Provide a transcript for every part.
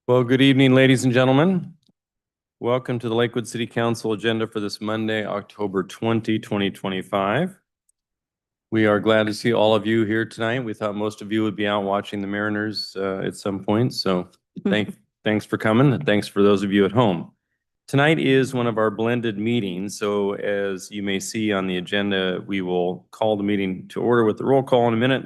Well, good evening, ladies and gentlemen. Welcome to the Lakewood City Council agenda for this Monday, October 20, 2025. We are glad to see all of you here tonight. We thought most of you would be out watching the Mariners at some point, so thanks for coming, and thanks for those of you at home. Tonight is one of our blended meetings, so as you may see on the agenda, we will call the meeting to order with the roll call in a minute.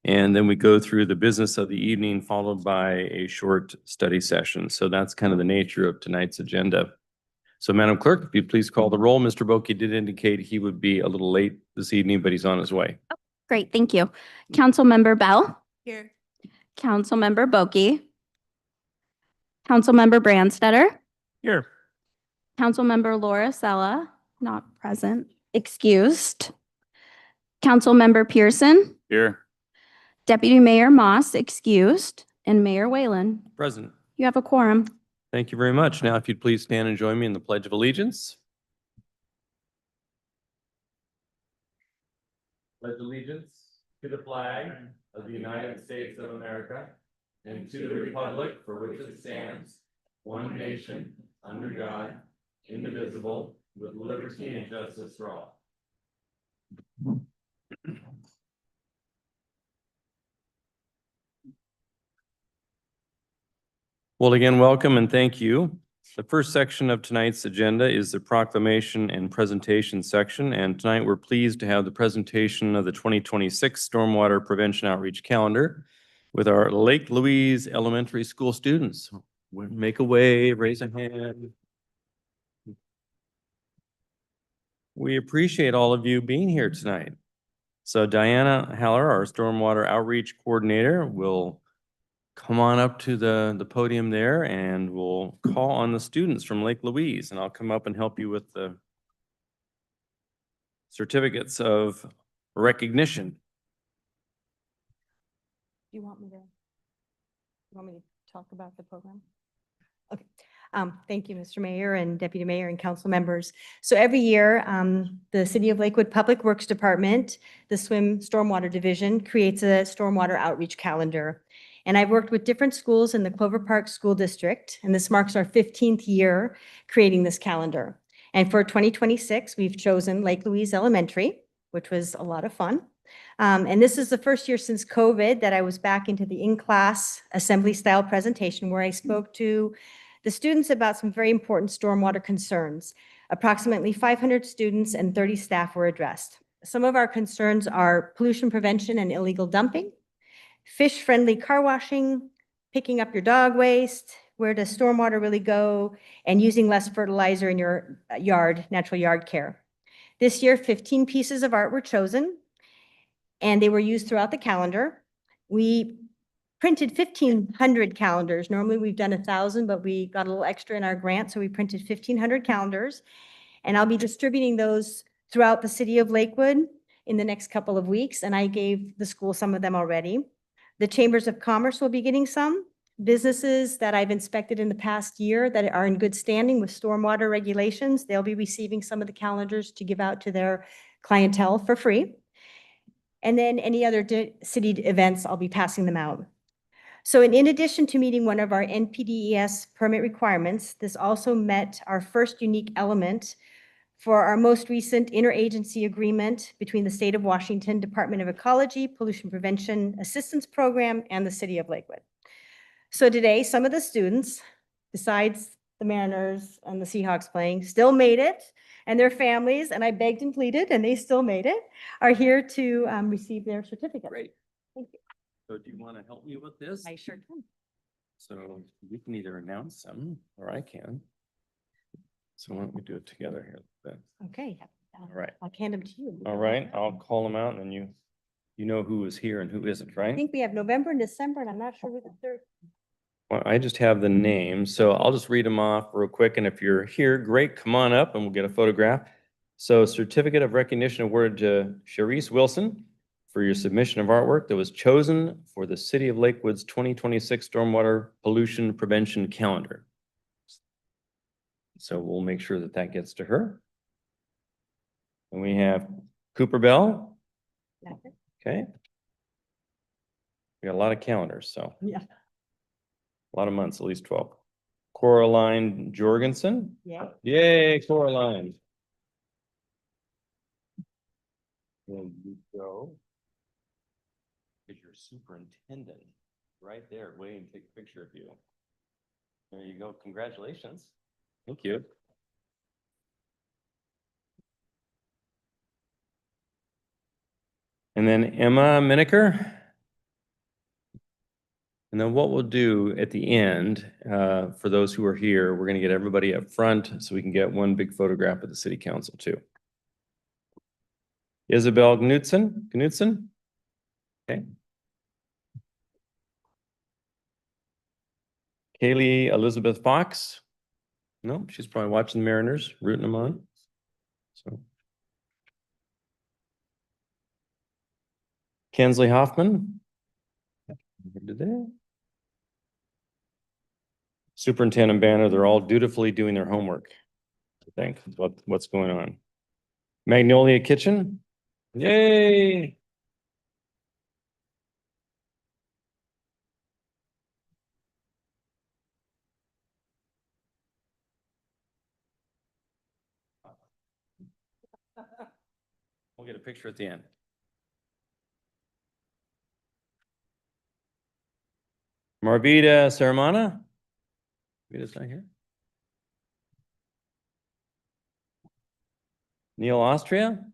And then we go through the business of the evening, followed by a short study session. So that's kind of the nature of tonight's agenda. So Madam Clerk, if you'd please call the roll. Mr. Boki did indicate he would be a little late this evening, but he's on his way. Oh, great, thank you. Councilmember Bell? Here. Councilmember Boki? Councilmember Brandstetter? Here. Councilmember Laura Sella? Not present. Excused. Councilmember Pearson? Here. Deputy Mayor Moss? Excused. And Mayor Whalen? Present. You have a quorum. Thank you very much. Now, if you'd please stand and join me in the Pledge of Allegiance. Pledge allegiance to the flag of the United States of America and to the republic for which it stands, one nation, under God, indivisible, with liberty and justice for all. Well, again, welcome and thank you. The first section of tonight's agenda is the proclamation and presentation section. And tonight we're pleased to have the presentation of the 2026 Stormwater Prevention Outreach Calendar with our Lake Louise Elementary School students. Make a wave, raise a hand. We appreciate all of you being here tonight. So Diana Haller, our Stormwater Outreach Coordinator, will come on up to the podium there and we'll call on the students from Lake Louise, and I'll come up and help you with the certificates of recognition. Do you want me to talk about the program? Okay. Thank you, Mr. Mayor and Deputy Mayor and council members. So every year, the City of Lakewood Public Works Department, the SWIM Stormwater Division, creates a stormwater outreach calendar. And I've worked with different schools in the Clover Park School District, and this marks our 15th year creating this calendar. And for 2026, we've chosen Lake Louise Elementary, which was a lot of fun. And this is the first year since COVID that I was back into the in-class assembly style presentation where I spoke to the students about some very important stormwater concerns. Approximately 500 students and 30 staff were addressed. Some of our concerns are pollution prevention and illegal dumping, fish-friendly car washing, picking up your dog waste, where does stormwater really go, and using less fertilizer in your yard, natural yard care. This year, 15 pieces of art were chosen, and they were used throughout the calendar. We printed 1,500 calendars. Normally, we've done 1,000, but we got a little extra in our grant, so we printed 1,500 calendars, and I'll be distributing those throughout the city of Lakewood in the next couple of weeks, and I gave the school some of them already. The Chambers of Commerce will be getting some. Businesses that I've inspected in the past year that are in good standing with stormwater regulations, they'll be receiving some of the calendars to give out to their clientele for free. And then any other city events, I'll be passing them out. So in addition to meeting one of our NPDES permit requirements, this also met our first unique element for our most recent interagency agreement between the State of Washington Department of Ecology, Pollution Prevention Assistance Program, and the City of Lakewood. So today, some of the students, besides the Mariners and the Seahawks playing, still made it, and their families, and I begged and pleaded, and they still made it, are here to receive their certificate. Great. Thank you. So do you want to help me with this? I sure can. So we can either announce them or I can. So why don't we do it together here? Then? Okay. All right. I'll hand them to you. All right, I'll call them out and then you know who is here and who isn't, I right? think we have November and December, and I'm not sure who the third. Well, I just have the names, so I'll just read them off real quick. And if you're here, great, come on up and we'll get a photograph. So certificate of recognition awarded to Cherise Wilson for your submission of artwork that was chosen for the City of Lakewood's 2026 Stormwater Pollution Prevention Calendar. So we'll make sure that that gets to her. And we have Cooper Bell. Nothing. Okay. We got a lot of calendars, so Yeah. a lot of months, at least 12. Coraline Jorgensen. Yeah. Yay, Coraline. There you go. Is your superintendent right there waiting to take a picture of you. There you go. Congratulations. Thank you. And then Emma Miniker. And then what we'll do at the end, for those who are here, we're going to get everybody up front so we can get one big photograph of the city council too. Isabel Knudsen. Okay. Kaylee Elizabeth Fox. No, she's probably watching the Mariners, rooting them on. So. Kensley Hoffman. Superintendent Banner, they're all dutifully doing their homework. I think is what's going on. Magnolia Kitchen. Yay. We'll get a picture at the end. Marvita Saramana. Marvita's not here. Neil Austria.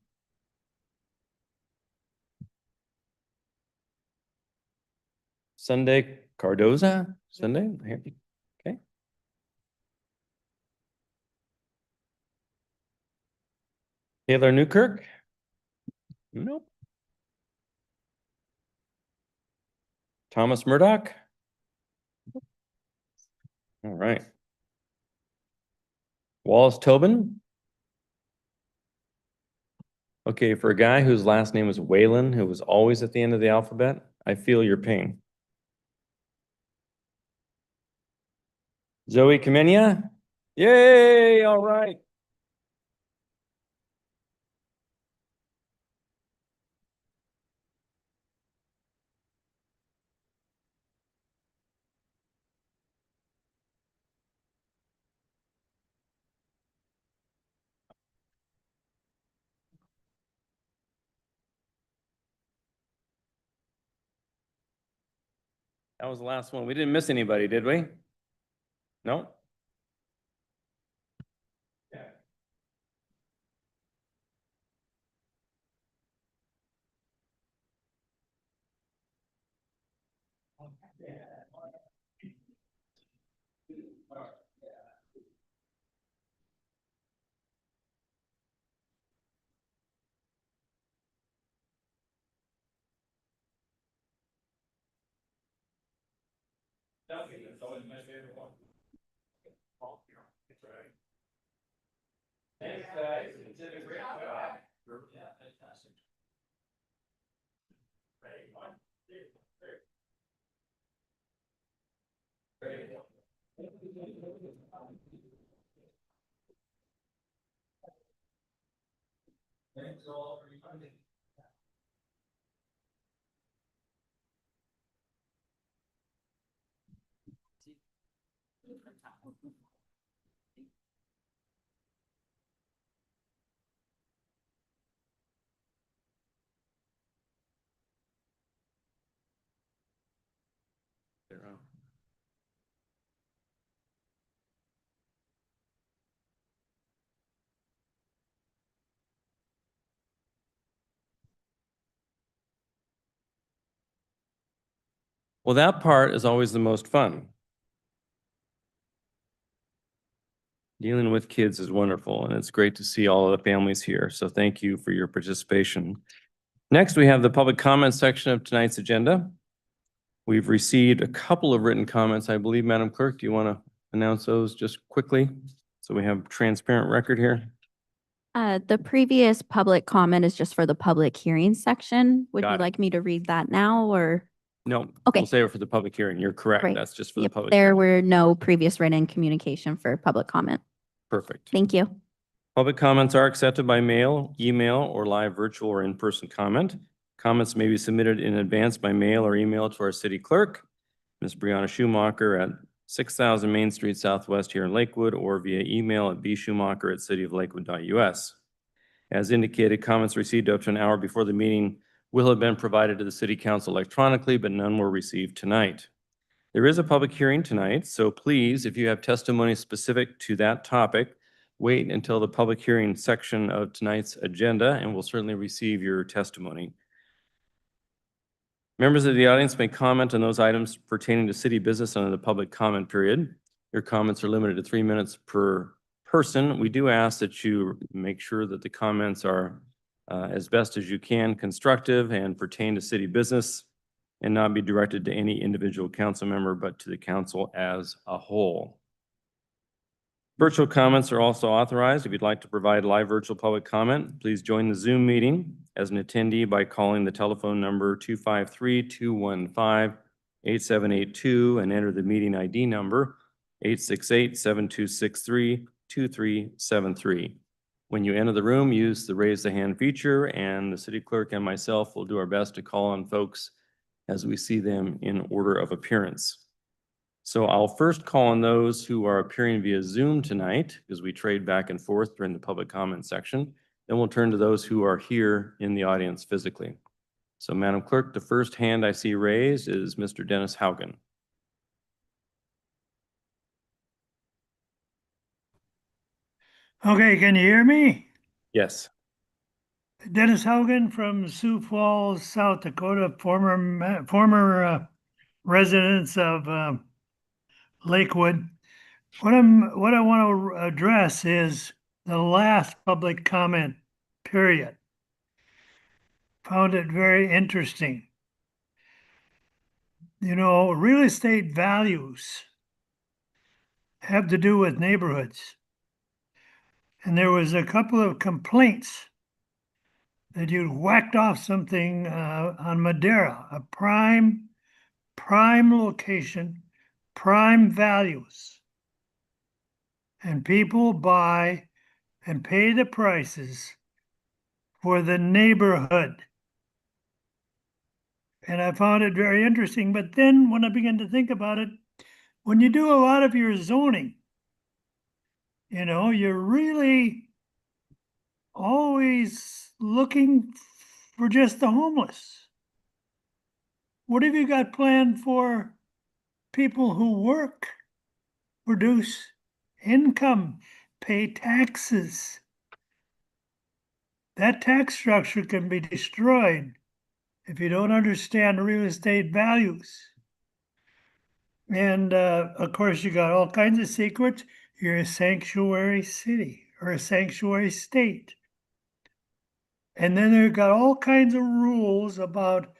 Sunday Cardoza. Sunday. Here. Okay. Taylor Newkirk. Nope. Thomas Murdoch. All right. Wallace Tobin. Okay, for a guy whose last name was Whalen, who was always at the end of the alphabet, I feel your pain. Zoe Kamenia. Yay, all right. That was the last one. We didn't miss anybody, did we? No? That's always my favorite one. Thanks, guys. You did a great job. Yeah, fantastic. Ready? 1, 2, 3. Ready? Thanks all for your time. Well, that part is always the most fun. Dealing with kids is wonderful, and it's great to see all of the families here. So thank you for your participation. Next, we have the public comment section of tonight's agenda. We've received a couple of written comments, I believe. Madam Clerk, do you want to announce those just quickly? So we have transparent record here. The previous public comment is just for the public hearing section. Would Got you it. like me to read that now or? No, Okay. we'll save it for the public hearing. You're correct. Right. That's just for the Yep, public. there hearing. were no previous written communication for public comment. Perfect. Thank you. Public comments are accepted by mail, email, or live virtual or in-person comment. Comments may be submitted in advance by mail or email to our city clerk, Ms. Brianna Schumacher at 6,000 Main Street Southwest here in Lakewood, or via email at bschumacher@cityoflakewood.us. As indicated, comments received up to an hour before the meeting will have been provided to the city council electronically, but none were received tonight. There is a public hearing tonight, so please, if you have testimony specific to that topic, wait until the public hearing section of tonight's agenda, and we'll certainly receive your testimony. Members of the audience may comment on those items pertaining to city business under the public comment period. Your comments are limited to 3 minutes per person. We do ask that you make sure that the comments are as best as you can, constructive and pertain to city business, and not be directed to any individual council member, but to the council as a whole. Virtual comments are also authorized. If you'd like to provide live virtual public comment, please join the Zoom meeting as an attendee by calling the telephone number 253-215-8782 and enter the meeting ID number 868-7263-2373. When you enter the room, use the raise the hand feature, and the city clerk and myself will do our best to call on folks as we see them in order of appearance. So I'll first call on those who are appearing via Zoom tonight, because we trade back and forth during the public comment section. Then we'll turn to those who are here in the audience physically. So Madam Clerk, the first hand I see raised is Mr. Dennis Haugen. Okay, can you hear me? Yes. Dennis Haugen from Sioux Falls, South Dakota, former residents of Lakewood. What I want to address is the last public comment period. Found it very interesting. You know, real estate values have to do with neighborhoods. And there was a couple of complaints that you whacked off something on Madera, a prime location, prime values. And people buy and pay the prices for the neighborhood. And I found it very interesting. But then when I began to think about it, when you do a lot of your zoning, you know, you're really always looking for just the homeless. What have you got planned for people who work, produce income, pay taxes? That tax structure can be destroyed if you don't understand real estate values. And of course, you got all kinds of secrets. You're a sanctuary city or a sanctuary state. And then they've got all kinds of rules about,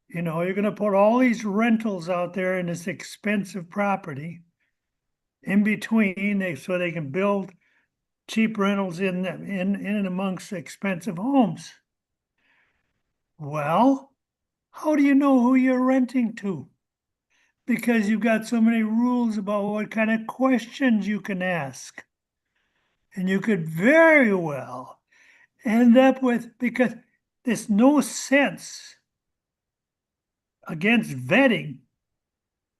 you know, you're going to put all these rentals out there in this expensive property in between, so they can build cheap rentals in and amongst expensive homes. Well, how do you know who you're renting to? Because you've got so many rules about what kind of questions you can ask. And you could very well end up with, because there's no sense against vetting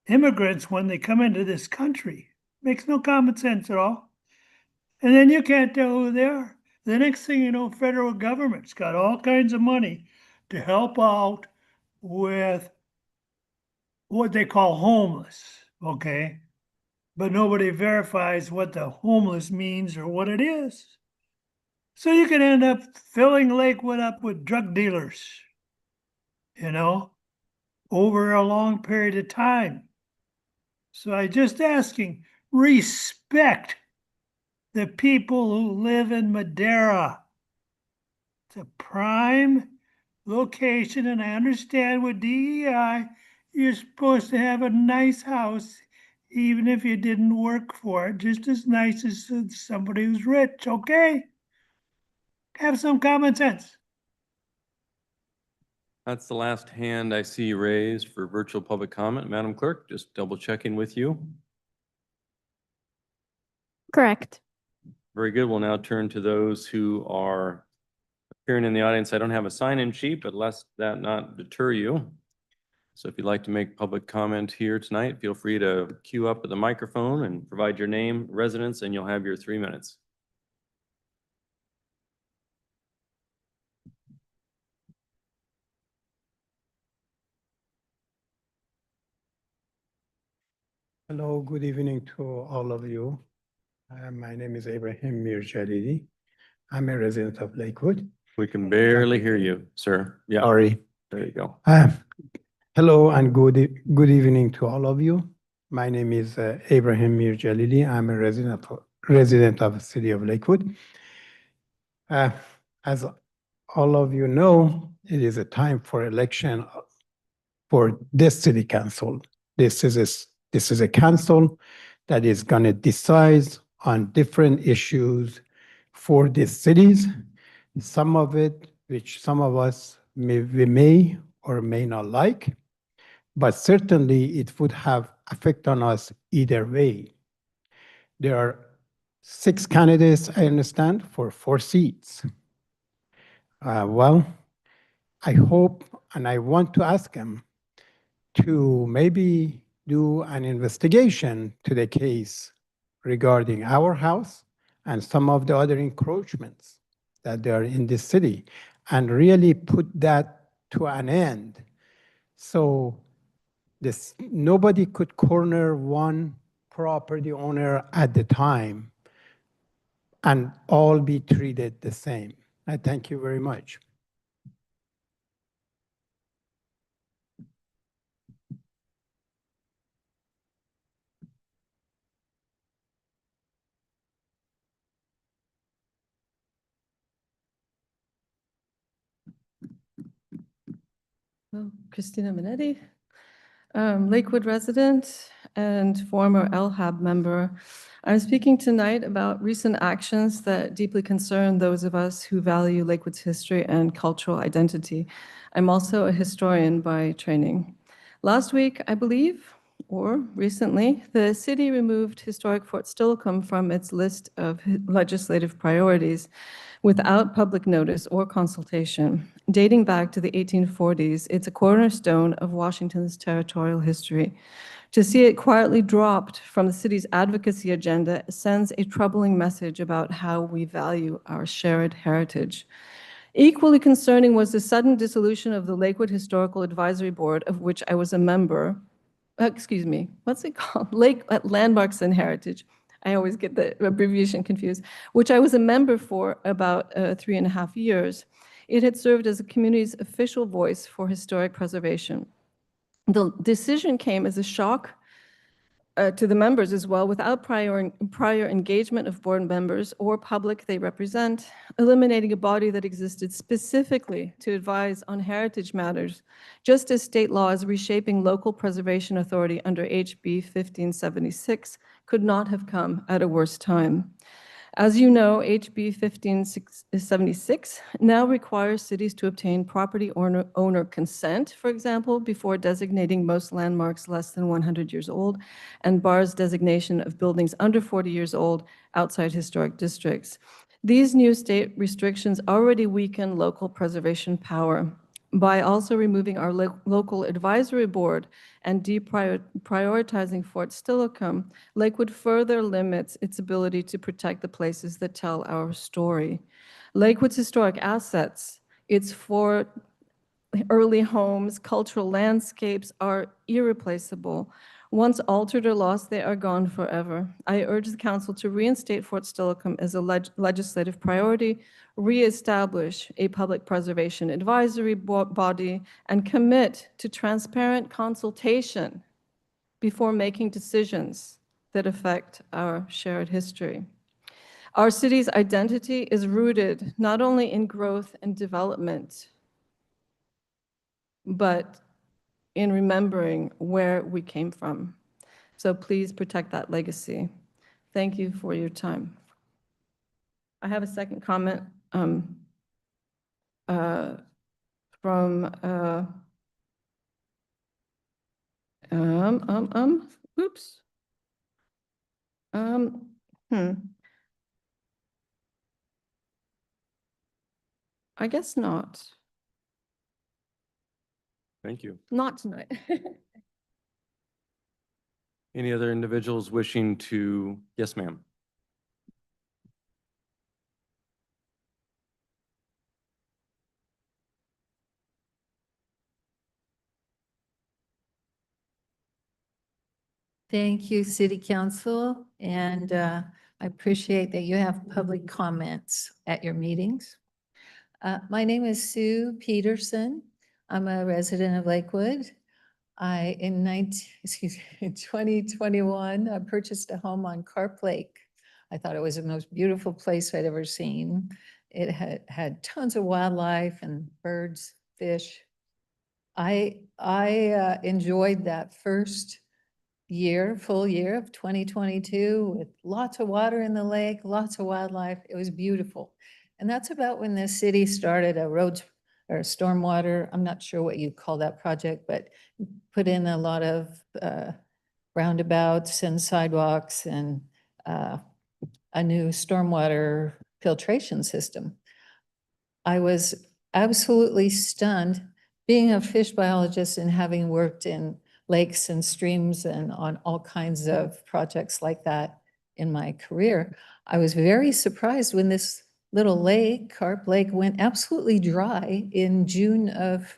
immigrants when they come into this country. Makes no common sense at all. And then you can't tell who they are. The next thing you know, federal government's got all kinds of money to help out with what they call homeless, okay? But nobody verifies what the homeless means or what it is. So you can end up filling Lakewood up with drug dealers, you know, over a long period of time. So I just asking, respect the people who live in Madera. It's a prime location, and I understand with DEI, you're supposed to have a nice house, even if you didn't work for it, just as nice as somebody who's rich, okay? Have some common sense. That's the last hand I see raised for virtual public comment. Madam Clerk, just double checking with you. Correct. Very good. We'll now turn to those who are appearing in the audience. I don't have a sign-in sheet, but lest that not deter you. So if you'd like to make public comment here tonight, feel free to queue up at the microphone and provide your name, residence, and you'll have your 3 minutes. Hello, good evening to all of you. My name is Ibrahim Mirjalidi. I'm a resident of Lakewood. We can barely hear you, sir. Yeah, Sorry. there you go. Hello and good evening to all of you. My name is Ibrahim Mirjalidi. I'm a resident of the city of Lakewood. As all of you know, it is a time for election for this city council. This is a council that is going to decide on different issues for these cities. Some of it, which some of us we may or may not like, but certainly it would have effect on us either way. There are 6 candidates, I understand, for 4 seats. Well, I hope and I want to ask them to maybe do an investigation to the case regarding our house and some of the other encroachments that there are in this city and really put that to an end. So nobody could corner one property owner at the time and all be treated the same. I thank you very much. Christina Minetti, Lakewood resident and former LHAB member. I'm speaking tonight about recent actions that deeply concern those of us who value Lakewood's history and cultural identity. I'm also a historian by training. Last week, I believe, or recently, the city removed historic Fort Steilacoom from its list of legislative priorities without public notice or consultation. Dating back to the 1840s, it's a cornerstone of Washington's territorial history. To see it quietly dropped from the city's advocacy agenda sends a troubling message about how we value our shared heritage. Equally concerning was the sudden dissolution of the Lakewood Historical Advisory Board, of which I was a member. Excuse me, what's it called? Landmarks and Heritage. I always get the abbreviation confused, which I was a member for about 3.5 years. It had served as the community's official voice for historic preservation. The decision came as a shock to the members as well, without prior engagement of board members or public they represent, eliminating a body that existed specifically to advise on heritage matters, just as state law is reshaping local preservation authority under HB 1576 could not have come at a worse time. As you know, HB 1576 now requires cities to obtain property owner consent, for example, before designating most landmarks less than 100 years old, and bars designation of buildings under 40 years old outside historic districts. These new state restrictions already weaken local preservation power. By also removing our local advisory board and deprioritizing Fort Steilacoom, Lakewood further limits its ability to protect the places that tell our story. Lakewood's historic assets, its 4 early homes, cultural landscapes are irreplaceable. Once altered or lost, they are gone forever. I urge the council to reinstate Fort Steilacoom as a legislative priority, reestablish a public preservation advisory body, and commit to transparent consultation before making decisions that affect our shared history. Our city's identity is rooted not only in growth and development, but in remembering where we came from. So please protect that legacy. Thank you for your time. I have a second comment from oops. I guess not. Thank you. Not tonight. Any other individuals wishing to? Yes, ma'am. Thank you, City Council, and I appreciate that you have public comments at your meetings. My name is Sue Peterson. I'm a resident of Lakewood. In 2021, I purchased a home on Carp Lake. I thought it was the most beautiful place I'd ever seen. It had tons of wildlife and birds, fish. I enjoyed that first full year of 2022 with lots of water in the lake, lots of wildlife. It was beautiful. And that's about when the city started a roads or stormwater, I'm not sure what you call that project, but put in a lot of roundabouts and sidewalks and a new stormwater filtration system. I was absolutely stunned being a fish biologist and having worked in lakes and streams and on all kinds of projects like that in my career. I was very surprised when this little lake, Carp Lake, went absolutely dry in June of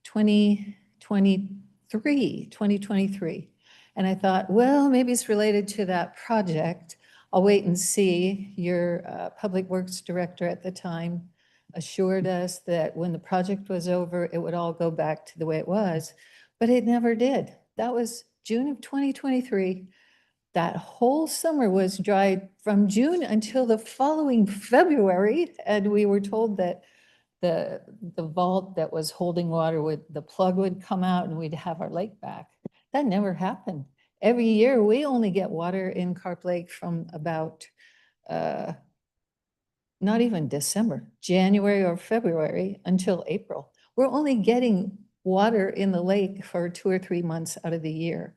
2023. And I thought, well, maybe it's related to that project. I'll wait and see. Your public works director at the time assured us that when the project was over, it would all go back to the way it was, but it never did. That was June of 2023. That whole summer was dry from June until the following February, and we were told that the vault that was holding water the plug would come out and we'd have our lake back. That never happened. Every year, we only get water in Carp Lake from about not even December, January or February until April. We're only getting water in the lake for 2 or 3 months out of the year.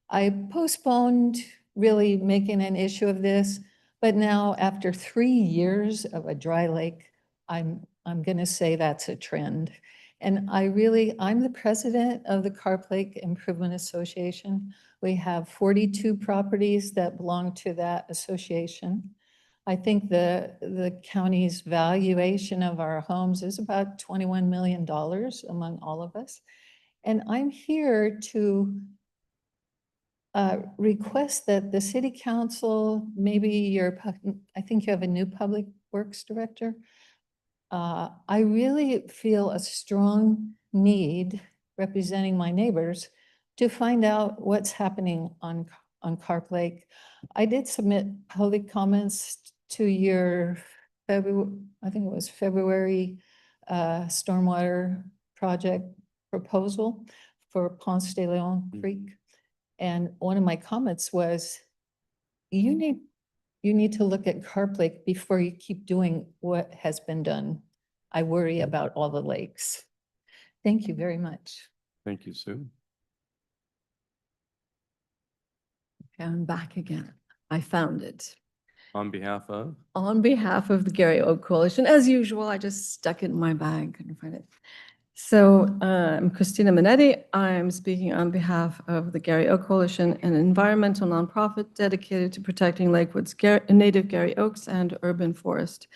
I postponed really making an issue of this, but now after 3 years of a dry lake, I'm going to say that's a trend. And I'm the president of the Carp Lake Improvement Association. We have 42 properties that belong to that association. I think the county's valuation of our homes is about $21 million among all of us. And I'm here to request that the city council, maybe I think you have a new public works director. I really feel a strong need, representing my neighbors, to find out what's happening on Carp Lake. I did submit public comments to your February stormwater project proposal for Ponce de Leon Creek. And one of my comments was, you need to look at Carp Lake before you keep doing what has been done. I worry about all the lakes. Thank you very much. Thank you, Sue. Okay, I'm back again. I found it. On behalf of? On behalf of the Gary Oak Coalition, as usual, I just stuck it in my bag, couldn't find it. So I'm Christina Minetti. I'm speaking on behalf of the Gary Oak Coalition, an environmental nonprofit dedicated to protecting Lakewood's native Gary Oaks and urban forest.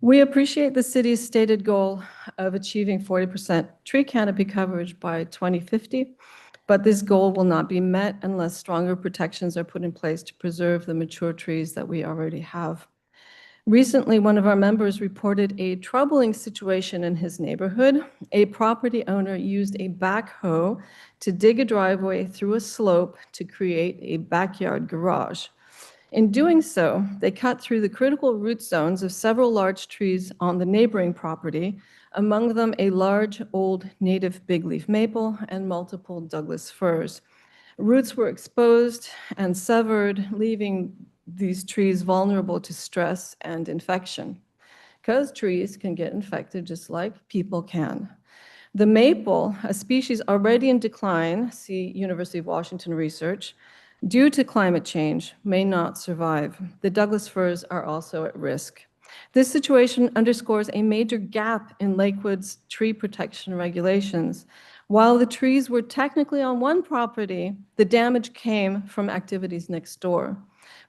We appreciate the city's stated goal of achieving 40% tree canopy coverage by 2050, but this goal will not be met unless stronger protections are put in place to preserve the mature trees that we already have. Recently, one of our members reported a troubling situation in his neighborhood. A property owner used a backhoe to dig a driveway through a slope to create a backyard garage. In doing so, they cut through the critical root zones of several large trees on the neighboring property, among them a large old native bigleaf maple and multiple Douglas firs. Roots were exposed and severed, leaving these trees vulnerable to stress and infection, because trees can get infected just like people can. The maple, a species already in decline, see University of Washington research, due to climate change, may not survive. The Douglas firs are also at risk. This situation underscores a major gap in Lakewood's tree protection regulations. While the trees were technically on one property, the damage came from activities next door.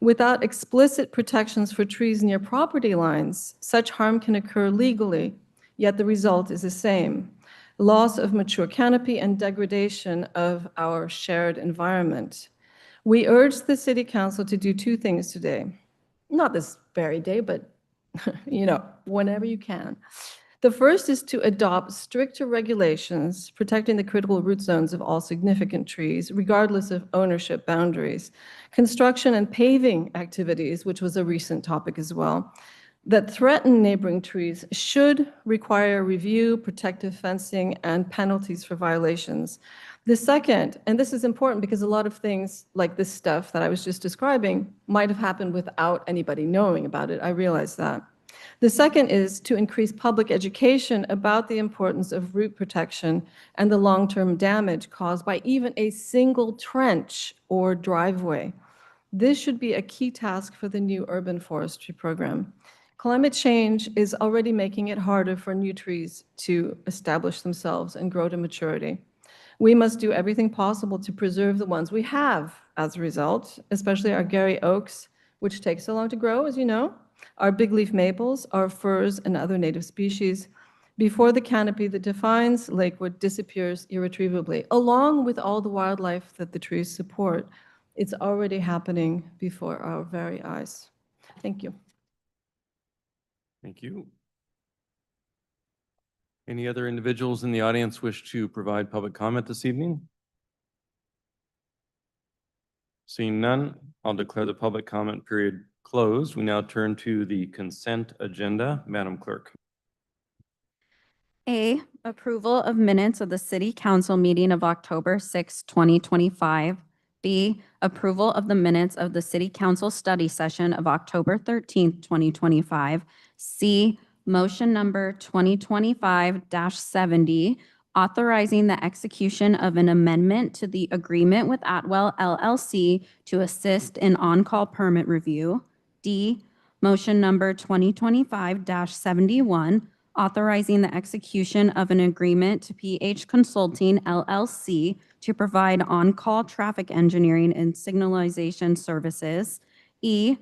Without explicit protections for trees near property lines, such harm can occur legally, yet the result is the same: loss of mature canopy and degradation of our shared environment. We urge the City Council to do two things today. Not this very day, but whenever you can. The first is to adopt stricter regulations protecting the critical root zones of all significant trees, regardless of ownership boundaries. Construction and paving activities, which was a recent topic as well, that threaten neighboring trees should require review, protective fencing, and penalties for violations. The second, and this is important because a lot of things like this stuff that I was just describing might have happened without anybody knowing about it. I realize that. The second is to increase public education about the importance of root protection and the long-term damage caused by even a single trench or driveway. This should be a key task for the new urban forestry program. Climate change is already making it harder for new trees to establish themselves and grow to maturity. We must do everything possible to preserve the ones we have as a result, especially our Gary oaks, which take so long to grow, as you know, our big leaf maples, our firs, and other native species, before the canopy that defines Lakewood disappears irretrievably, along with all the wildlife that the trees support. It's already happening before our very eyes. Thank you. Thank you. Any other individuals in the audience wish to provide public comment this evening? Seeing none, I'll declare the public comment period closed. We now turn to the consent agenda. Madam Clerk. A, approval of minutes of the City Council meeting of October 6, 2025. B, approval of the minutes of the City Council study session of October 13th, 2025. C, motion number 2025-70, authorizing the execution of an amendment to the agreement with Atwell LLC to assist in on-call permit review. D, motion number 2025-71, authorizing the execution of an agreement to PH Consulting LLC to provide on-call traffic engineering and signalization services. E,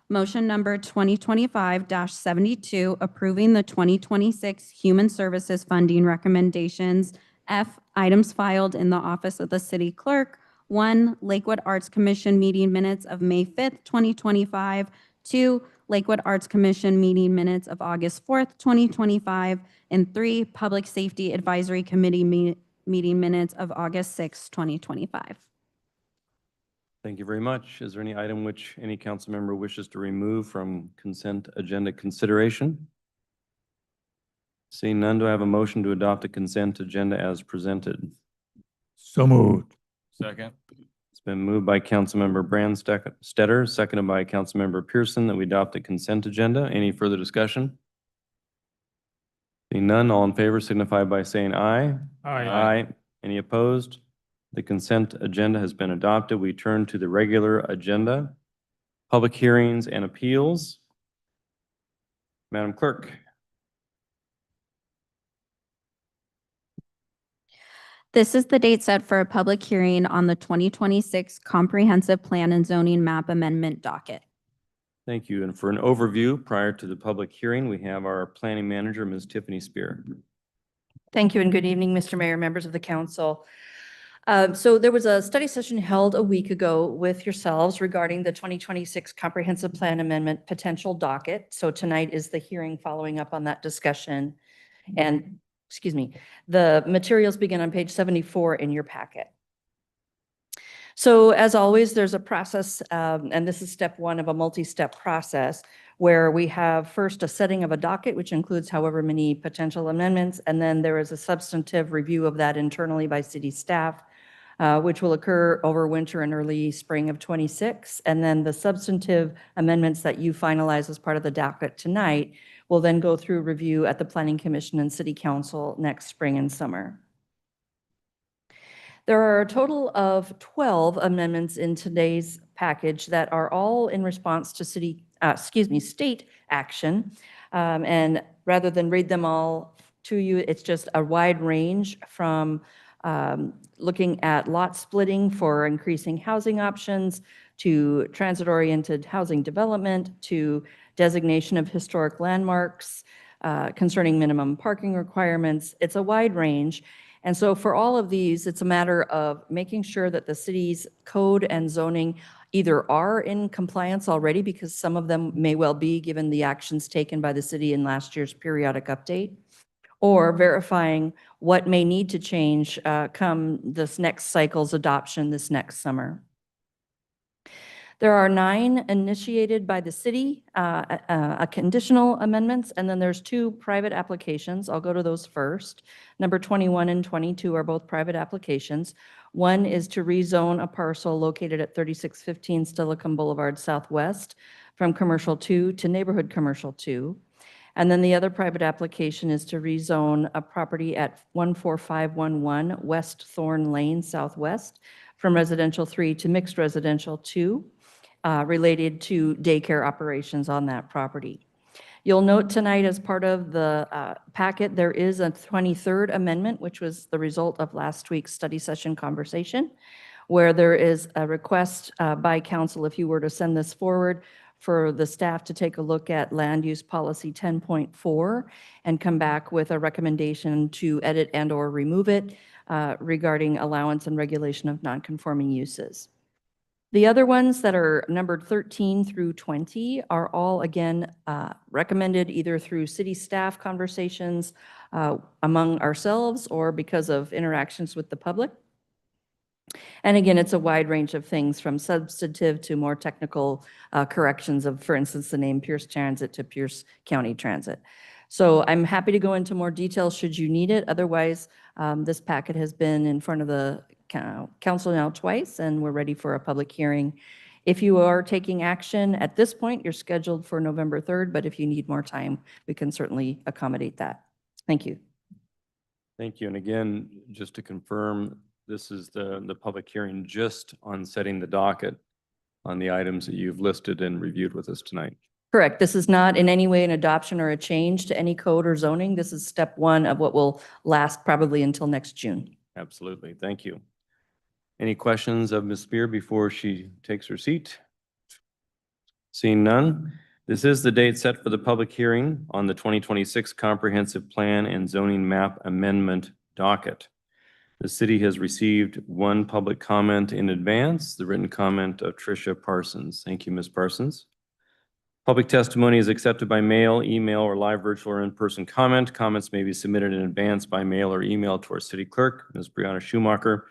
motion number 2025-72, approving the 2026 Human Services Funding recommendations. F, items filed in the office of the City Clerk. 1, Lakewood Arts Commission meeting minutes of May 5th, 2025. 2, Lakewood Arts Commission meeting minutes of August 4th, 2025. And 3, Public Safety Advisory Committee meeting minutes of August 6th, 2025. Thank you very much. Is there any item which any council member wishes to remove from consent agenda consideration? Seeing none, do I have a motion to adopt the consent agenda as presented? So moved. Second. It's been moved by Councilmember Brandstetter, seconded by Councilmember Pearson, that we adopt the consent agenda. Any further discussion? Seeing none, all in favor signify by saying aye. Aye. Any opposed? The consent agenda has been adopted. We turn to the regular agenda, public hearings and appeals. Madam Clerk. This is the date set for a public hearing on the 2026 Comprehensive Plan and Zoning Map Amendment docket. Thank you. And for an overview prior to the public hearing, we have our planning manager, Ms. Tiffany Spear. Thank you and good evening, Mr. Mayor, members of the council. So there was a study session held a week ago with yourselves regarding the 2026 Comprehensive Plan Amendment potential docket. So tonight is the hearing following up on that discussion. And, excuse me, the materials begin on page 74 in your packet. So as always, there's a process, and this is step one of a multi-step process, where we have first a setting of a docket, which includes however many potential amendments, and then there is a substantive review of that internally by city staff, which will occur over winter and early spring of 26. And then the substantive amendments that you finalize as part of the docket tonight will then go through review at the Planning Commission and City Council next spring and summer. There are a total of 12 amendments in today's package that are all in response to city state action. And rather than read them all to you, it's just a wide range from looking at lot splitting for increasing housing options, to transit-oriented housing development, to designation of historic landmarks, concerning minimum parking requirements. It's a wide range. And so for all of these, it's a matter of making sure that the city's code and zoning either are in compliance already, because some of them may well be, given the actions taken by the city in last year's periodic update, or verifying what may need to change come this next cycle's adoption this next summer. There are 9 initiated by the city, conditional amendments, and then there's 2 private applications. I'll go to those first. Number 21 and 22 are both private applications. One is to rezone a parcel located at 3615 Stillicum Boulevard Southwest from Commercial 2 to Neighborhood Commercial 2. And then the other private application is to rezone a property at 14511 West Thorn Lane Southwest from Residential 3 to Mixed Residential 2. Related to daycare operations on that property. You'll note tonight, as part of the packet, there is a 23rd amendment, which was the result of last week's study session conversation, where there is a request by council, if you were to send this forward, for the staff to take a look at Land Use Policy 10.4 and come back with a recommendation to edit and/or remove it regarding allowance and regulation of nonconforming uses. The other ones that are numbered 13 through 20 are all, again, recommended either through city staff conversations among ourselves or because of interactions with the public. And again, it's a wide range of things, from substantive to more technical corrections of, for instance, the name Pierce Transit to Pierce County Transit. So I'm happy to go into more detail should you need it. Otherwise, this packet has been in front of the council now twice, and we're ready for a public hearing. If you are taking action at this point, you're scheduled for November 3rd, but if you need more time, we can certainly accommodate that. Thank you. Thank you. And again, just to confirm, this is the public hearing just on setting the docket on the items that you've listed and reviewed with us tonight. Correct. This is not in any way an adoption or a change to any code or zoning. This is step 1 of what will last probably until next June. Absolutely. Thank you. Any questions of Ms. Spear before she takes her seat? Seeing none, this is the date set for the public hearing on the 2026 Comprehensive Plan and Zoning Map Amendment docket. The city has received 1 public comment in advance, the written comment of Tricia Parsons. Thank you, Ms. Parsons. Public testimony is accepted by mail, email, or live virtual or in-person comment. Comments may be submitted in advance by mail or email to our city clerk, Ms. Brianna Schumacher,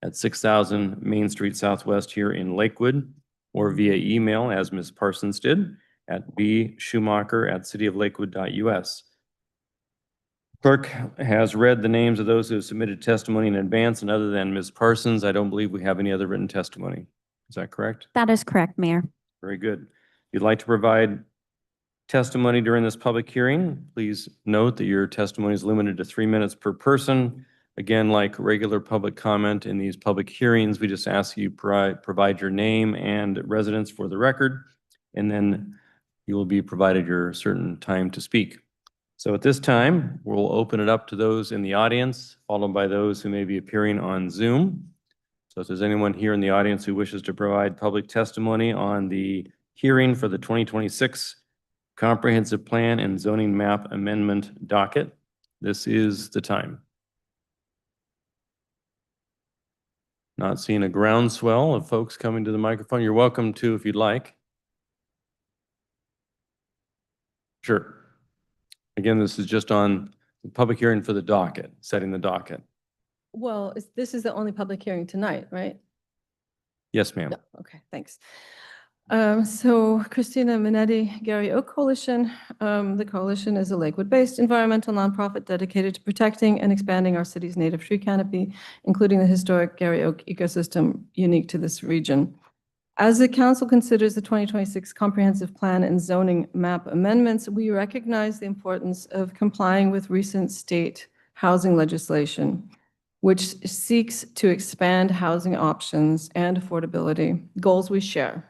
at 6000 Main Street Southwest here in Lakewood, or via email, as Ms. Parsons did, at bschumacher@cityoflakewood.us. Clerk has read the names of those who have submitted testimony in advance, and other than Ms. Parsons, I don't believe we have any other written testimony. Is that correct? That is correct, Mayor. Very good. If you'd like to provide testimony during this public hearing, please note that your testimony is limited to 3 minutes per person. Again, like regular public comment in these public hearings, we just ask you provide your name and residence for the record, and then you will be provided your certain time to speak. So at this time, we'll open it up to those in the audience, followed by those who may be appearing on Zoom. So if there's anyone here in the audience who wishes to provide public testimony on the hearing for the 2026 Comprehensive Plan and Zoning Map Amendment docket, this is the time. Not seeing a groundswell of folks coming to the microphone. You're welcome to if you'd like. Sure. Again, this is just on the public hearing for the docket, setting the docket. Well, this is the only public hearing tonight, right? Yes, ma'am. No, okay, thanks. So Christina Minetti, Gary Oak Coalition. The coalition is a Lakewood-based environmental nonprofit dedicated to protecting and expanding our city's native tree canopy, including the historic Gary Oak ecosystem unique to this region. As the council considers the 2026 Comprehensive Plan and Zoning Map amendments, we recognize the importance of complying with recent state housing legislation, which seeks to expand housing options and affordability, goals we share.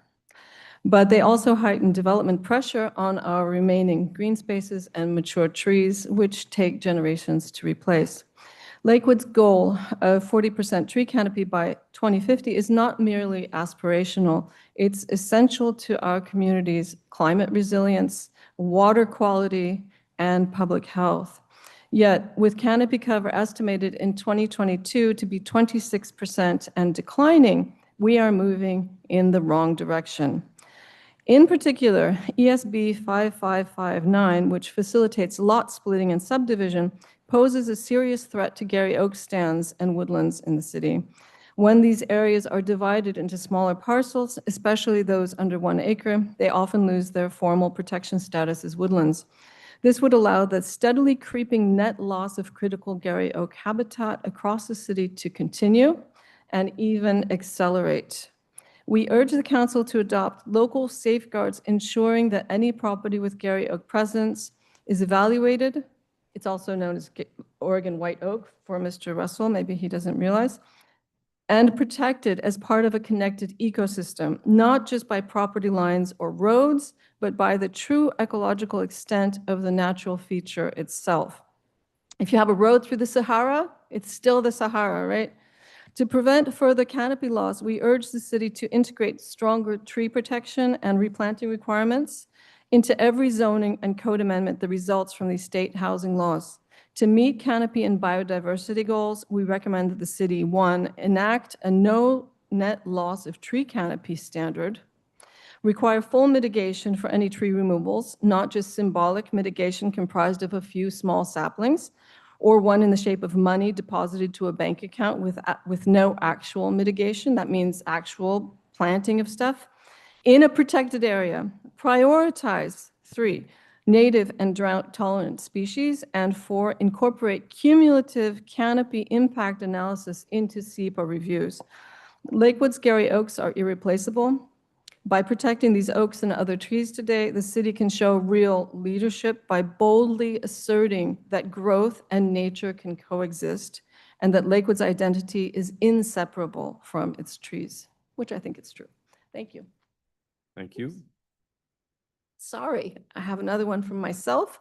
But they also heighten development pressure on our remaining green spaces and mature trees, which take generations to replace. Lakewood's goal of 40% tree canopy by 2050 is not merely aspirational. It's essential to our community's climate resilience, water quality, and public health. Yet, with canopy cover estimated in 2022 to be 26% and declining, we are moving in the wrong direction. In particular, ESB 5559, which facilitates lot splitting and subdivision, poses a serious threat to Gary Oak stands and woodlands in the city. When these areas are divided into smaller parcels, especially those under 1 acre, they often lose their formal protection status as woodlands. This would allow the steadily creeping net loss of critical Gary Oak habitat across the city to continue and even accelerate. We urge the council to adopt local safeguards ensuring that any property with Gary Oak presence is evaluated. It's also known as Oregon White Oak for Mr. Russell, maybe he doesn't realize, and protected as part of a connected ecosystem, not just by property lines or roads, but by the true ecological extent of the natural feature itself. If you have a road through the Sahara, it's still the Sahara, right? To prevent further canopy loss, we urge the city to integrate stronger tree protection and replanting requirements into every zoning and code amendment that results from these state housing laws. To meet canopy and biodiversity goals, we recommend that the city, 1, enact a no net loss of tree canopy standard, require full mitigation for any tree removals, not just symbolic mitigation comprised of a few small saplings, or one in the shape of money deposited to a bank account with no actual mitigation. That means actual planting of stuff. In a protected area, prioritize 3, native and drought-tolerant species, and 4, incorporate cumulative canopy impact analysis into SEPA reviews. Lakewood's Gary Oaks are irreplaceable. By protecting these oaks and other trees today, the city can show real leadership by boldly asserting that growth and nature can coexist and that Lakewood's identity is inseparable from its trees, which I think is true. Thank you. Thank you. Sorry, I have another one from myself.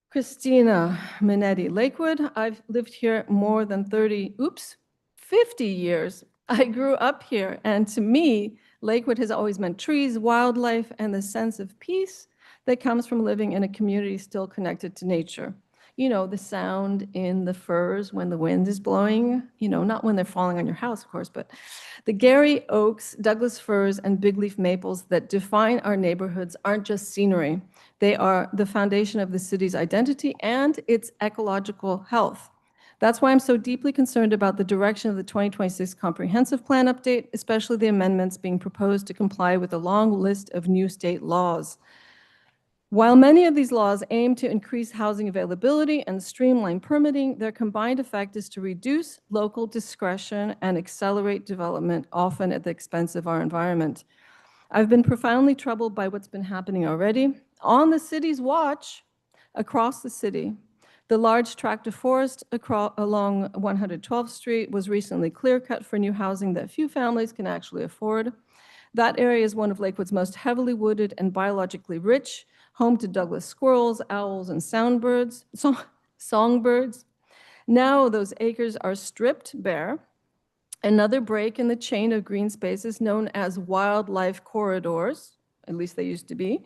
Christina Minetti, Lakewood. I've lived here more than 50 years. I grew up here, and to me, Lakewood has always meant trees, wildlife, and the sense of peace that comes from living in a community still connected to nature. You know, the sound in the firs when the wind is blowing, you know, not when they're falling on your house, of course, but the Gary Oaks, Douglas firs, and big leaf maples that define our neighborhoods aren't just scenery. They are the foundation of the city's identity and its ecological health. That's why I'm so deeply concerned about the direction of the 2026 Comprehensive Plan update, especially the amendments being proposed to comply with a long list of new state laws. While many of these laws aim to increase housing availability and streamline permitting, their combined effect is to reduce local discretion and accelerate development, often at the expense of our environment. I've been profoundly troubled by what's been happening already. On the city's watch, across the city, the large tract of forest along 112th Street was recently clear-cut for new housing that few families can actually afford. That area is one of Lakewood's most heavily wooded and biologically rich, home to Douglas squirrels, owls, and songbirds. Now those acres are stripped bare. Another break in the chain of green spaces known as wildlife corridors, at least they used to be,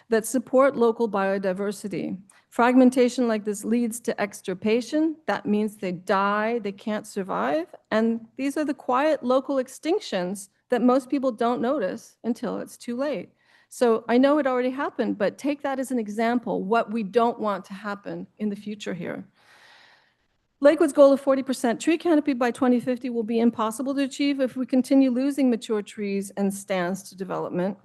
that support local biodiversity. Fragmentation like this leads to extirpation. That means they die, they can't survive. And these are the quiet local extinctions that most people don't notice until it's too late. So I know it already happened, but take that as an example, what we don't want to happen in the future here. Lakewood's goal of 40% tree canopy by 2050 will be impossible to achieve if we continue losing mature trees and stands to development.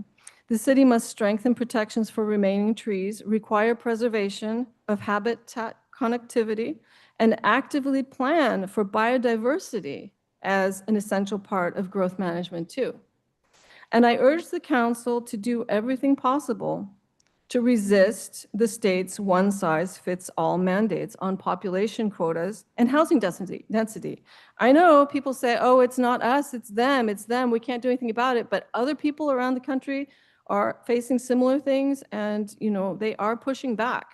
The city must strengthen protections for remaining trees, require preservation of habitat connectivity, and actively plan for biodiversity as an essential part of growth management too. And I urge the council to do everything possible to resist the state's one-size-fits-all mandates on population quotas and housing density. I know people say, oh, it's not us, it's them, we can't do anything about it, but other people around the country are facing similar things, and they are pushing back.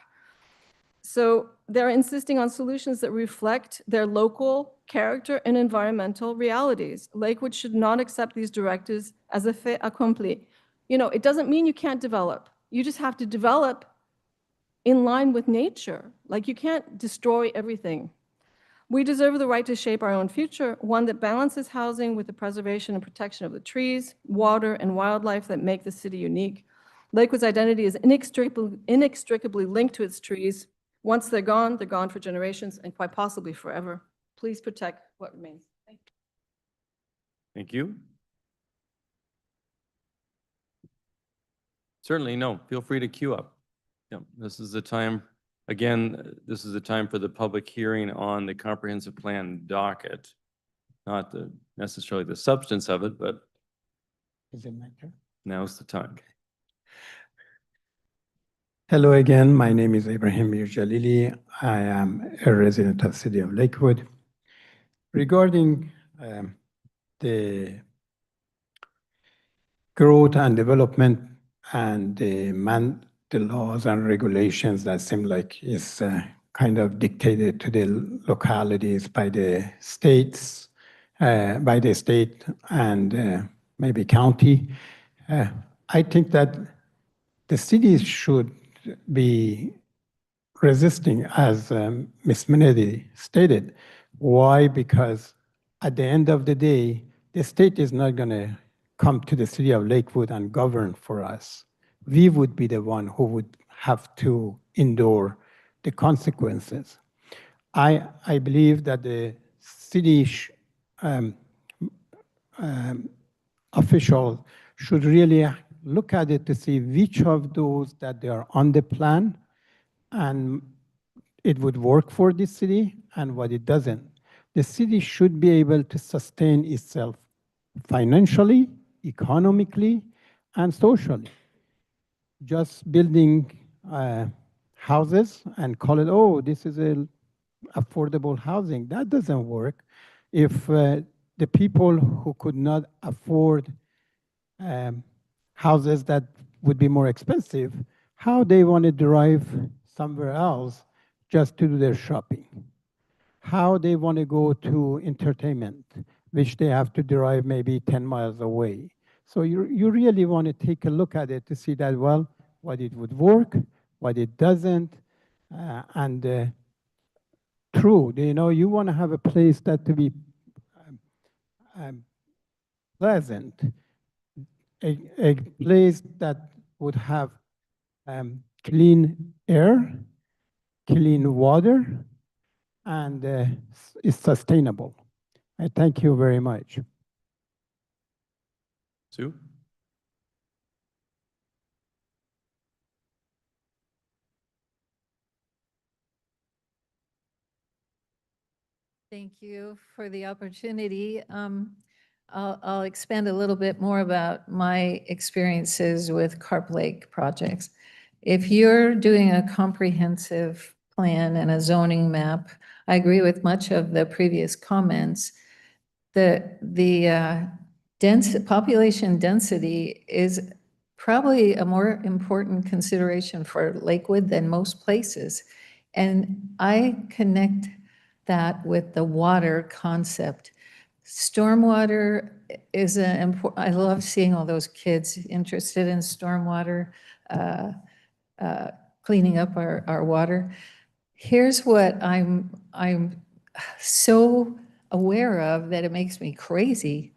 So they're insisting on solutions that reflect their local character and environmental realities. Lakewood should not accept these directives as a fait accompli. It doesn't mean you can't develop. You just have to develop in line with nature. Like, you can't destroy everything. We deserve the right to shape our own future, one that balances housing with the preservation and protection of the trees, water, and wildlife that make the city unique. Lakewood's identity is inextricably linked to its trees. Once they're gone for generations and quite possibly forever. Please protect what remains. Thank you. Thank you. Certainly, no, feel free to queue up. Yeah, this is the time, again, this is the time for the public hearing on the comprehensive plan docket. Not necessarily the substance of it, but Is it my turn? now's the time. Hello again, my name is Ibrahim Mir Jalili. I am a resident of City of Lakewood. Regarding the growth and development and the laws and regulations that seem like is kind of dictated to the localities by the states, by the state and maybe county, I think that the cities should be resisting, as Ms. Minetti stated. Why? Because at the end of the day, the state is not going to come to the city of Lakewood and govern for us. We would be the one who would have to endure the consequences. I believe that the city official should really look at it to see which of those that they are on the plan and it would work for the city and what it doesn't. The city should be able to sustain itself financially, economically, and socially. Just building houses and call it, oh, this is a affordable housing, that doesn't work. If the people who could not afford houses that would be more expensive, how they want to drive somewhere else just to do their shopping? How they want to go to entertainment, which they have to drive maybe 10 miles away. So you really want to take a look at it to see that, well, what it would work, what it doesn't, and true, you want to have a place that to be pleasant, a place that would have clean air, clean water, and is sustainable. I thank you very much. Sue? Thank you for the opportunity. I'll expand a little bit more about my experiences with Carp Lake projects. If you're doing a comprehensive plan and a zoning map, I agree with much of the previous comments. The population density is probably a more important consideration for Lakewood than most places. And I connect that with the water concept. Stormwater is I love seeing all those kids interested in stormwater, cleaning up our water. Here's what I'm so aware of that it makes me crazy.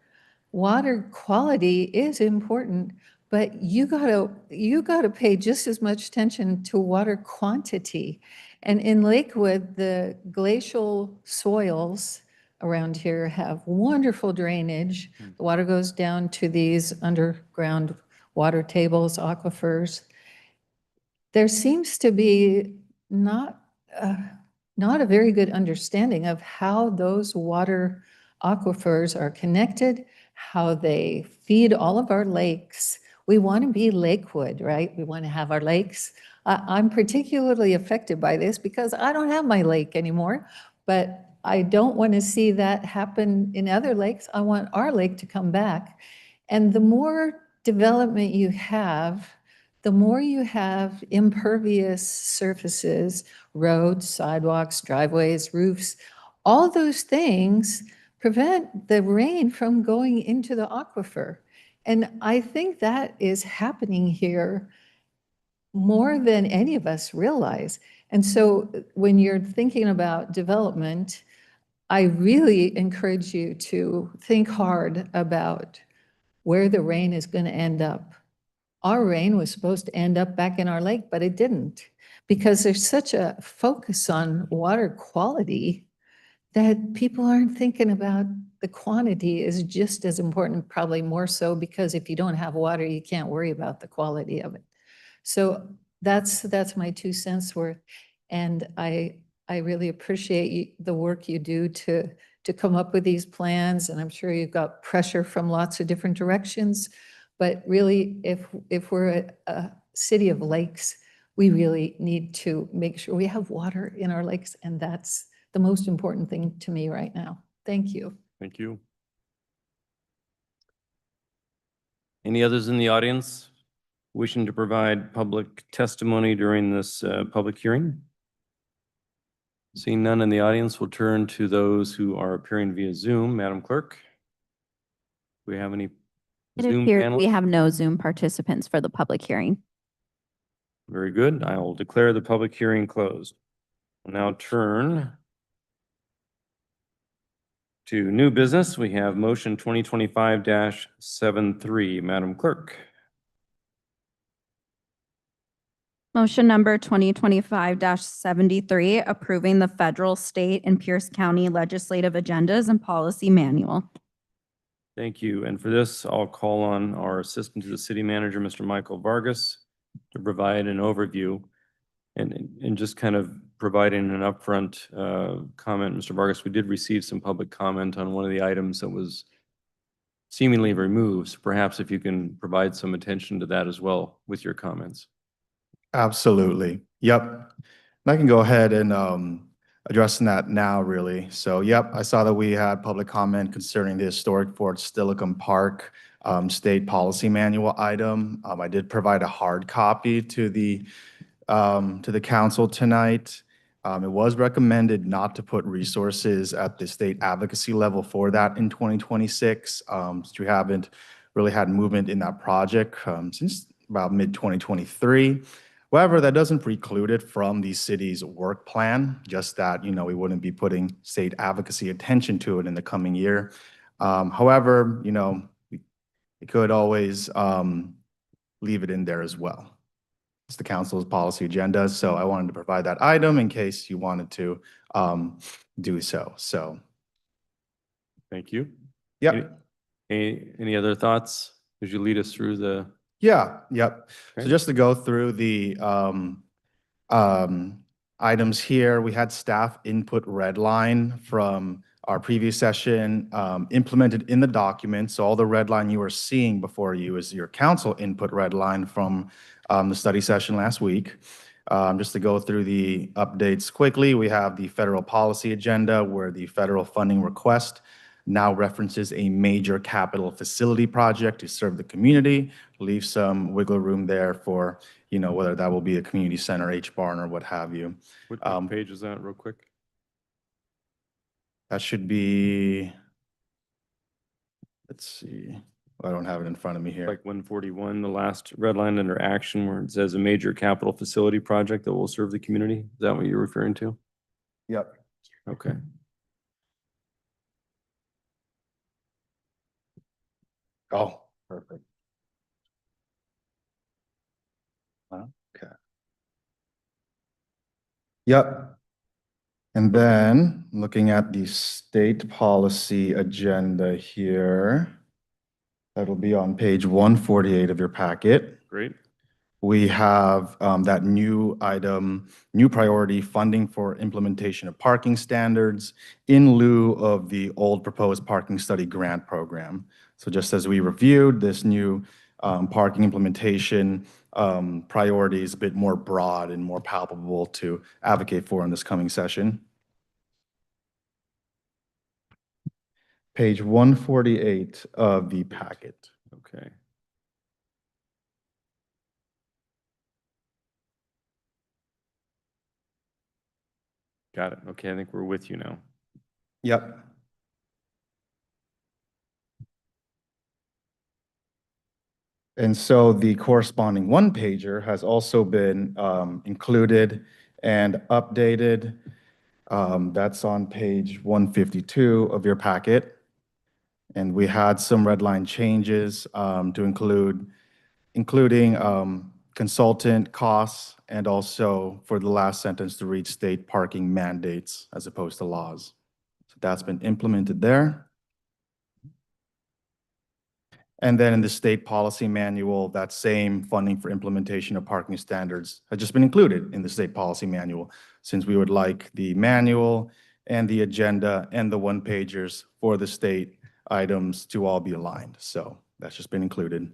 Water quality is important, but you gotta pay just as much attention to water quantity. And in Lakewood, the glacial soils around here have wonderful drainage. The water goes down to these underground water tables, aquifers. There seems to be not a very good understanding of how those water aquifers are connected, how they feed all of our lakes, We want to be Lakewood, right? We want to have our lakes. I'm particularly affected by this because I don't have my lake anymore, but I don't want to see that happen in other lakes. I want our lake to come back. And the more development you have, the more you have impervious surfaces, roads, sidewalks, driveways, roofs, all those things prevent the rain from going into the aquifer. And I think that is happening here more than any of us realize. And so when you're thinking about development, I really encourage you to think hard about where the rain is going to end up. Our rain was supposed to end up back in our lake, but it didn't, because there's such a focus on water quality that people aren't thinking about the quantity is just as important, probably more so, because if you don't have water, you can't worry about the quality of it. So that's my 2 cents worth. And I really appreciate the work you do to come up with these plans. And I'm sure you've got pressure from lots of different directions. But really, if we're a city of lakes, we really need to make sure we have water in our lakes. And that's the most important thing to me right now. Thank you. Thank you. Any others in the audience wishing to provide public testimony during this public hearing? Seeing none in the audience, we'll turn to those who are appearing via Zoom. Madam Clerk, do we have any It Zoom appears panelists? we have no Zoom participants for the public hearing. Very good. I will declare the public hearing closed. We'll now turn to new business. We have motion 2025-73. Madam Clerk. Motion number 2025-73, approving the federal, state, and Pierce County legislative agendas and policy manual. Thank you. And for this, I'll call on our assistant to the city manager, Mr. Michael Vargas, to provide an overview and just kind of providing an upfront comment. Mr. Vargas, we did receive some public comment on one of the items that was seemingly removed. So perhaps if you can provide some attention to that as well with your comments. Absolutely. Yep. And I can go ahead and addressing that now, really. So, yep, I saw that we had public comment concerning the historic Fort Steilacoom Park state policy manual item. I did provide a hard copy to the council tonight. It was recommended not to put resources at the state advocacy level for that in 2026. Since we haven't really had movement in that project since about mid-2023. However, that doesn't preclude it from the city's work plan, just that, we wouldn't be putting state advocacy attention to it in the coming year. However, we could always leave it in there as well. It's the council's policy agenda, so I wanted to provide that item in case you wanted to do so. So, Thank you. yep. Any other thoughts as you lead us through the? Yeah, yep. Okay. So just to go through the items here, we had staff input red line from our previous session implemented in the document. So all the red line you are seeing before you is your council input red line from the study session last week. Just to go through the updates quickly, we have the federal policy agenda where the federal funding request now references a major capital facility project to serve the community, leave some wiggle room there for, whether that will be a community center, H-Barn, or what have you. What page is that real quick? That should be, let's see, I don't have it in front of me here. Like 141, the last red line under action where it says a major capital facility project that will serve the community. Is that what you're referring to? Yep. Okay. Oh, perfect. Okay. Yep. And then looking at the state policy agenda here, that'll be on page 148 of your packet. Great. We have that new item, new priority funding for implementation of parking standards in lieu of the old proposed parking study grant program. So just as we reviewed, this new parking implementation priorities a bit more broad and more palpable to advocate for in this coming session. Page 148 of the packet. Okay. Got it. Okay, I think we're with you now. Yep. And so the corresponding one-pager has also been included and updated. That's on page 152 of your packet. And we had some red line changes to including consultant costs and also for the last sentence to read state parking mandates as opposed to laws. So that's been implemented there. And then in the state policy manual, that same funding for implementation of parking standards has just been included in the state policy manual, since we would like the manual and the agenda and the one-pagers for the state items to all be aligned. So that's just been included.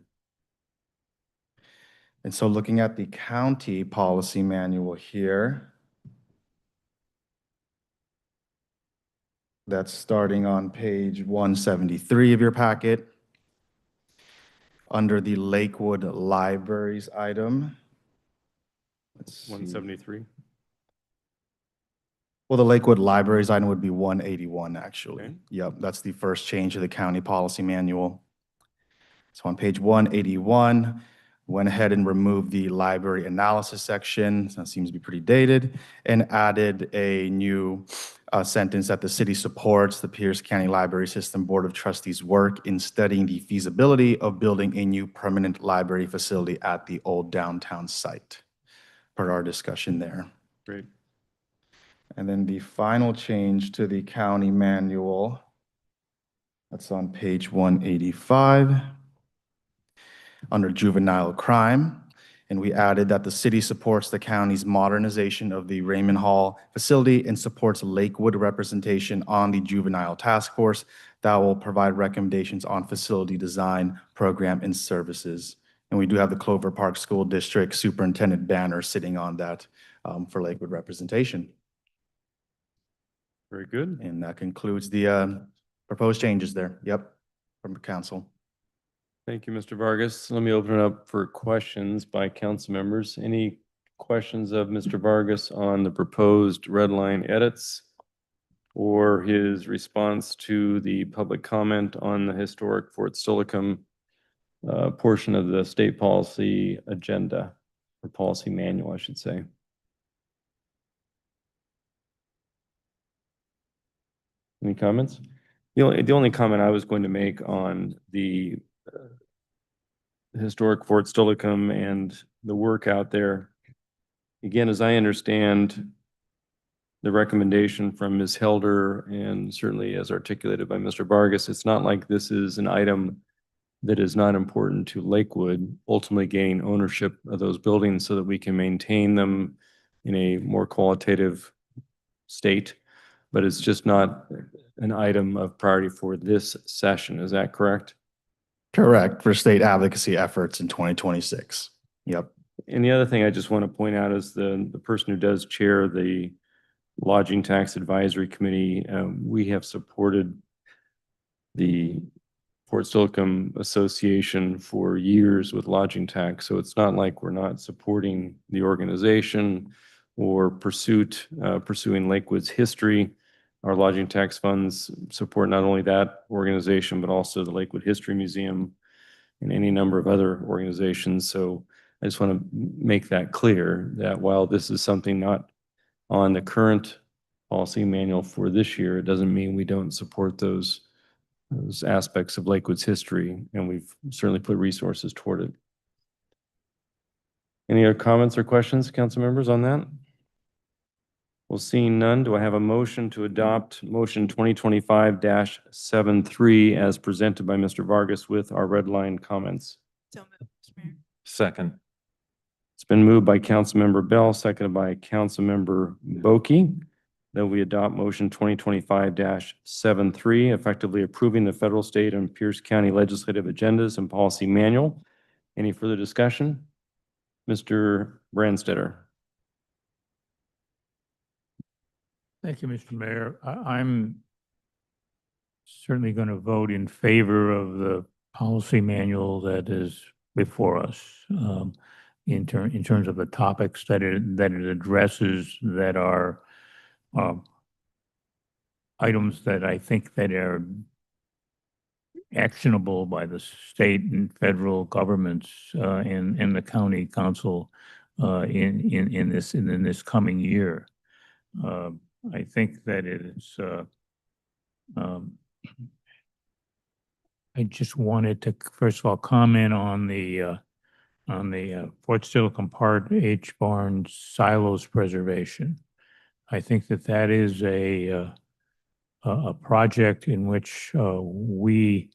And so looking at the county policy manual here, that's starting on page 173 of your packet. Under the Lakewood Libraries item. Let's see. 173. Well, the Lakewood Libraries item would be 181, actually. Okay. Yep, that's the first change to the county policy manual. So on page 181, went ahead and removed the library analysis section, that seems to be pretty dated, and added a new sentence that the city supports the Pierce County Library System Board of Trustees' work in studying the feasibility of building a new permanent library facility at the old downtown site, per our discussion there. Great. And then the final change to the county manual, that's on page 185, under juvenile crime. And we added that the city supports the county's modernization of the Raymond Hall facility and supports Lakewood representation on the juvenile task force that will provide recommendations on facility design, program, and services. And we do have the Clover Park School District Superintendent banner sitting on that for Lakewood representation. Very good. And that concludes the proposed changes there. Yep, from council. Thank you, Mr. Vargas. Let me open it up for questions by council members. Any questions of Mr. Vargas on the proposed red line edits or his response to the public comment on the historic Fort Steilacoom portion of the state policy agenda, or policy manual, I should say? Any comments? The only comment I was going to make on the historic Fort Steilacoom and the work out there. Again, as I understand the recommendation from Ms. Helder and certainly as articulated by Mr. Vargas, it's not like this is an item that is not important to Lakewood, ultimately gaining ownership of those buildings so that we can maintain them in a more qualitative state. But it's just not an item of priority for this session. Is that correct? Correct, for state advocacy efforts in 2026. Yep. And the other thing I just want to point out is the person who does chair the Lodging Tax Advisory Committee, we have supported the Fort Steilacoom Association for years with lodging tax. So it's not like we're not supporting the organization or pursuing Lakewood's history. Our lodging tax funds support not only that organization, but also the Lakewood History Museum and any number of other organizations. So I just want to make that clear that while this is something not on the current policy manual for this year, it doesn't mean we don't support those aspects of Lakewood's history, and we've certainly put resources toward it. Any other comments or questions, council members, on that? Well, seeing none, do I have a motion to adopt motion 2025-73 as presented by Mr. Vargas with our red line comments? So moved, Mr. Mayor. Second. It's been moved by Councilmember Bell, seconded by Councilmember Boki, that we adopt motion 2025-73, effectively approving the federal, state, and Pierce County legislative agendas and policy manual Any further discussion? Mr. Branstetter. Thank you, Mr. Mayor. I'm certainly going to vote in favor of the policy manual that is before us, in terms of the topics that it addresses, that are items that I think that are actionable by the state and federal governments, and the county council, in this coming year. I think that it is, I just wanted to, first of all, comment on the Fort Silicon Park H Barn silos preservation. I think that is a project in which we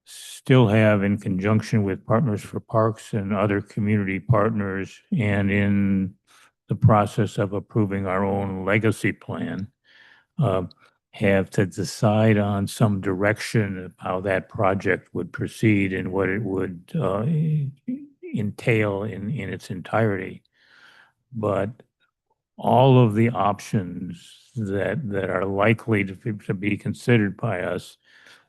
still have, in conjunction with Partners for Parks and other community partners, and in the process of approving our own legacy plan, have to decide on some direction of how that project would proceed and what it would entail in its entirety. But all of the options that are likely to be considered by us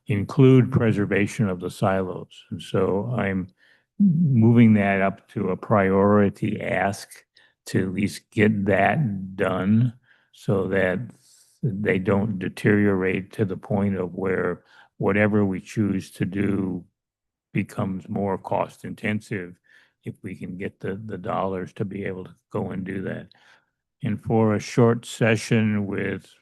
include preservation of the silos. And so I'm moving that up to a priority ask to at least get that done, so that they don't deteriorate to the point of where whatever we choose to do becomes more cost intensive, if we can get the dollars to be able to go and do that. And for a short session with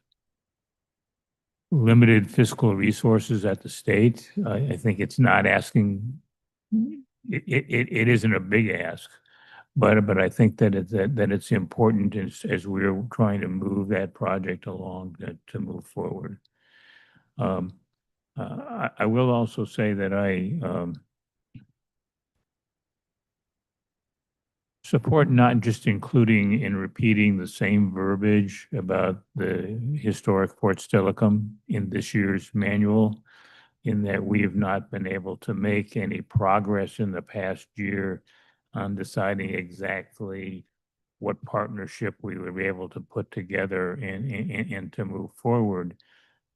limited fiscal resources at the state, I think it's not asking, it isn't a big ask, but I think that it's important as we're trying to move that project along to move forward. I will also say that I support not just including and repeating the same verbiage about the historic Fort Steilacoom in this year's manual, in that we have not been able to make any progress in the past year on deciding exactly what partnership we would be able to put together and to move forward.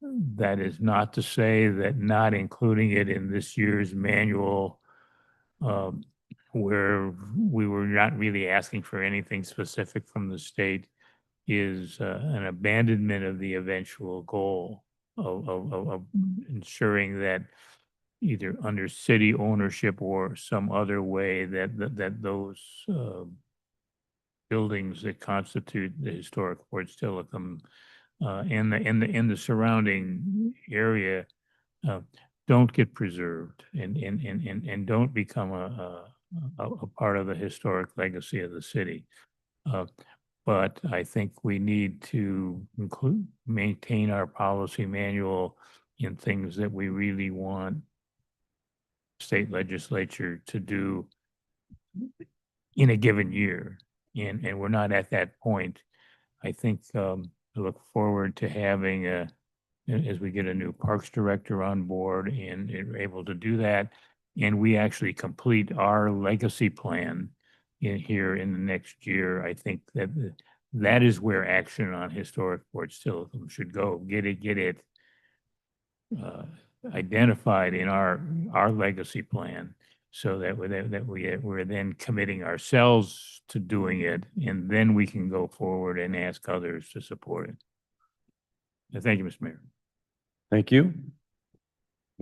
That is not to say that not including it in this year's manual, where we were not really asking for anything specific from the state, is an abandonment of the eventual goal of ensuring that either under city ownership or some other way that those buildings that constitute the historic Fort Steilacoom and the surrounding area don't get preserved and don't become a part of the historic legacy of the city. But I think we need to maintain our policy manual in things that we really want state legislature to do in a given year. And we're not at that point. I think I look forward to having as we get a new parks director on board and are able to do that, and we actually complete our legacy plan here in the next year. I think that is where action on historic Fort Steilacoom should go. Get it identified in our legacy plan, so that we're then committing ourselves to doing it, and then we can go forward and ask others to support it. Thank you, Mr. Mayor. Thank you.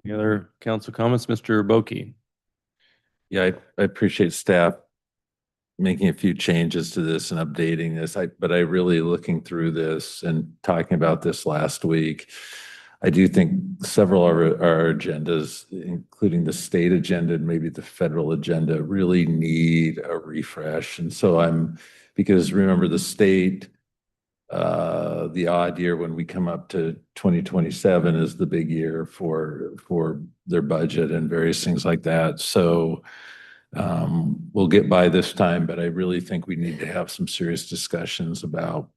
Any other council comments? Mr. Boki? Yeah, I appreciate staff making a few changes to this and updating this. But I really, looking through this and talking about this last week, I do think several of our agendas, including the state agenda and maybe the federal agenda, really need a refresh. And so because remember, the state, the odd year when we come up to 2027 is the big year for their budget and various things like that. So we'll get by this time, but I really think we need to have some serious discussions about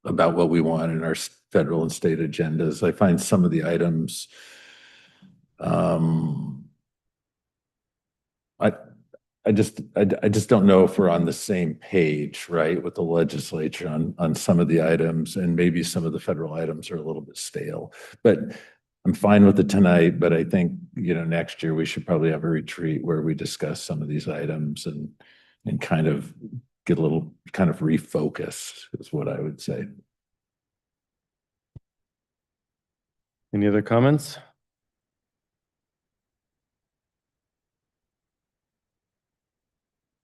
what we want in our federal and state agendas. I find some of the items, I just don't know if we're on the same page, right, with the legislature on some of the items, and maybe some of the federal items are a little bit stale. But I'm fine with it tonight, but I think, next year we should probably have a retreat where we discuss some of these items and kind of get a little kind of refocused is what I would say. Any other comments?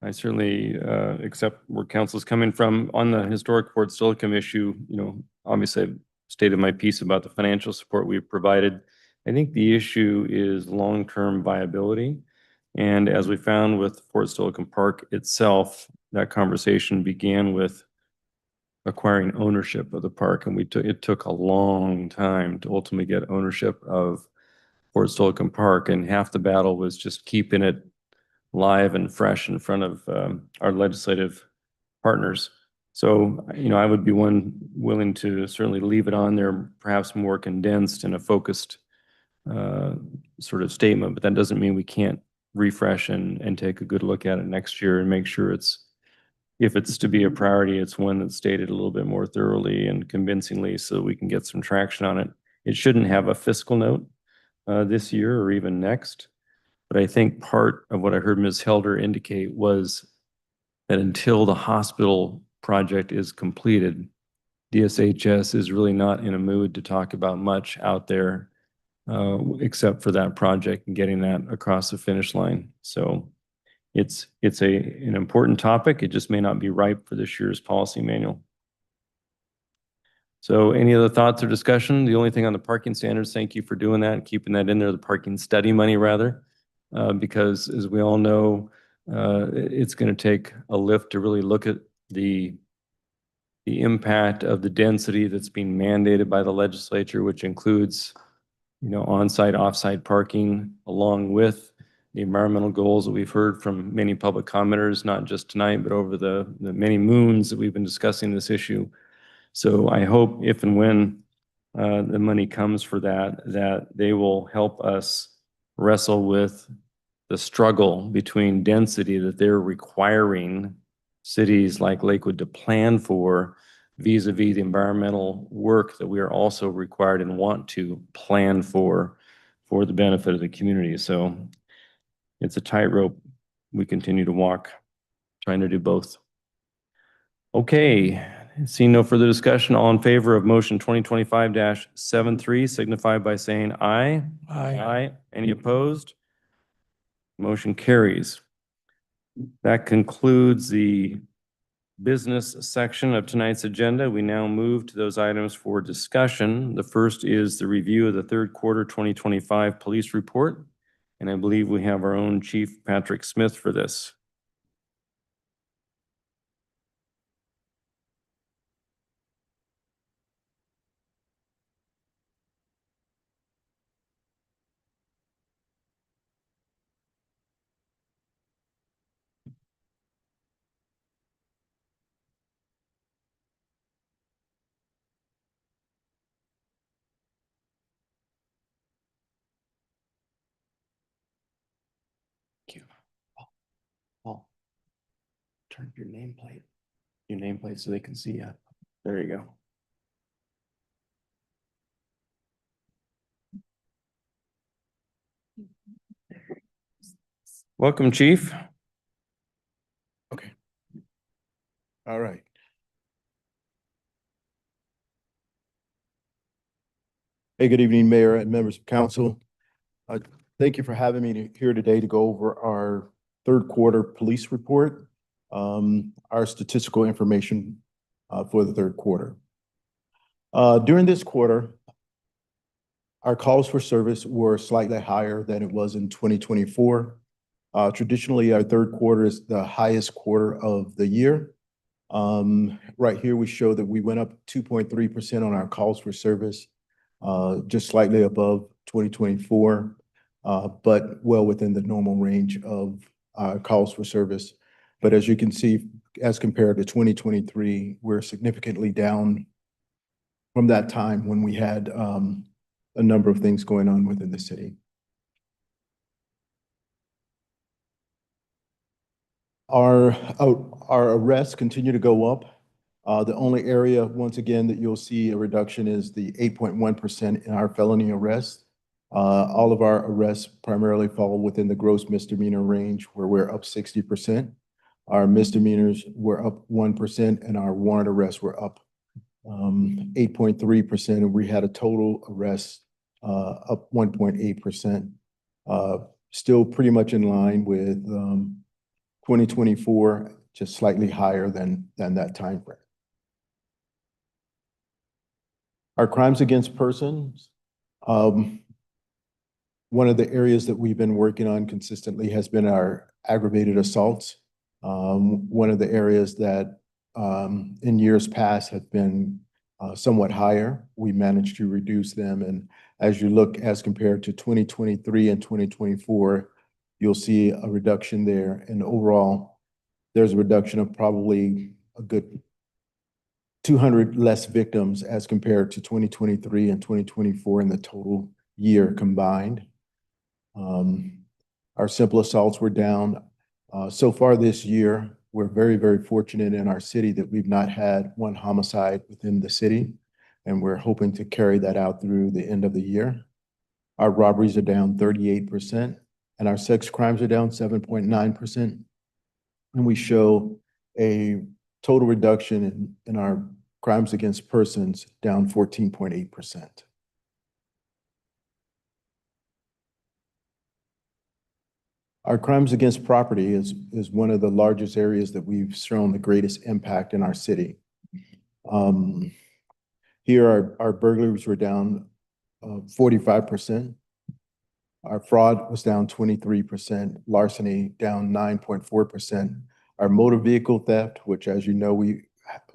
I certainly accept where council's coming from on the historic Fort Silicon issue. Obviously I've stated my piece about the financial support we've provided. I think the issue is long-term viability. And as we found with Fort Silicon Park itself, that conversation began with acquiring ownership of the park. And it took a long time to ultimately get ownership of Fort Silicon Park. And half the battle was just keeping it live and fresh in front of our legislative partners. So, I would be willing to certainly leave it on there, perhaps more condensed in a focused sort of statement, but that doesn't mean we can't refresh and take a good look at it next year and make sure if it's to be a priority, it's one that's stated a little bit more thoroughly and convincingly so we can get some traction on it. It shouldn't have a fiscal note this year or even next. But I think part of what I heard Ms. Helder indicate was that until the hospital project is completed, DSHS is really not in a mood to talk about much out there except for that project and getting that across the finish line. So it's an important topic. It just may not be ripe for this year's policy manual. So any other thoughts or discussion? The only thing on the parking standards, thank you for doing that, keeping that in there, the parking study money rather. Because as we all know, it's going to take a lift to really look at the impact of the density that's being mandated by the legislature, which includes, on-site, off-site parking, along with the environmental goals that we've heard from many public commenters, not just tonight, but over the many moons that we've been discussing this issue. So I hope if and when the money comes for that they will help us wrestle with the struggle between density that they're requiring cities like Lakewood to plan for vis-a-vis the environmental work that we are also required and want to plan for the benefit of the community. So it's a tightrope we continue to walk, trying to do both. Okay, seeing no further discussion, all in favor of motion 2025-73 signify by saying aye. Aye. Any opposed? Motion carries. That concludes the business section of tonight's agenda. We now move to those items for discussion. The first is the review of the third quarter 2025 police report. And I believe we have our own Chief Patrick Smith for this. Thank you. Paul, turn your nameplate so they can see you. There you go. Welcome, Chief. Okay. All right. Hey, good evening, Mayor and members of council. Thank you for having me here today to go over our third quarter police report, our statistical information for the third quarter. During this quarter, our calls for service were slightly higher than it was in 2024. Traditionally, our third quarter is the highest quarter of the year. Right here, we show that we went up 2.3% on our calls for service, just slightly above 2024, but well within the normal range of calls for service. But as you can see, as compared to 2023, we're significantly down from that time when we had a number of things going on within the city. Our, our arrests continue to go up. The only area, once again, that you'll see a reduction is the 8.1% in our felony arrests. All of our arrests primarily fall within the gross misdemeanor range where we're up 60%. Our misdemeanors were up 1% and our warrant arrests were up 8.3%. And we had a total arrest up 1.8%. Still pretty much in line with 2024, just slightly higher than that time frame. Our crimes against persons, one of the areas that we've been working on consistently has been our aggravated assaults. One of the areas that in years past have been somewhat higher, we managed to reduce them. And as you look as compared to 2023 and 2024, you'll see a reduction there. And overall, there's a reduction of probably a good 200 less victims as compared to 2023 and 2024 in the total year combined. Our simple assaults were down. So far this year, we're very, very fortunate in our city that we've not had one homicide within the city, and we're hoping to carry that out through the end of the year. Our robberies are down 38%, and our sex crimes are down 7.9%. And we show a total reduction in our crimes against persons down 14.8%. Our crimes against property is one of the largest areas that we've shown the greatest impact in our city. Here, our burglaries were down 45%. Our fraud was down 23%, larceny down 9.4%. Our motor vehicle theft, which as you know,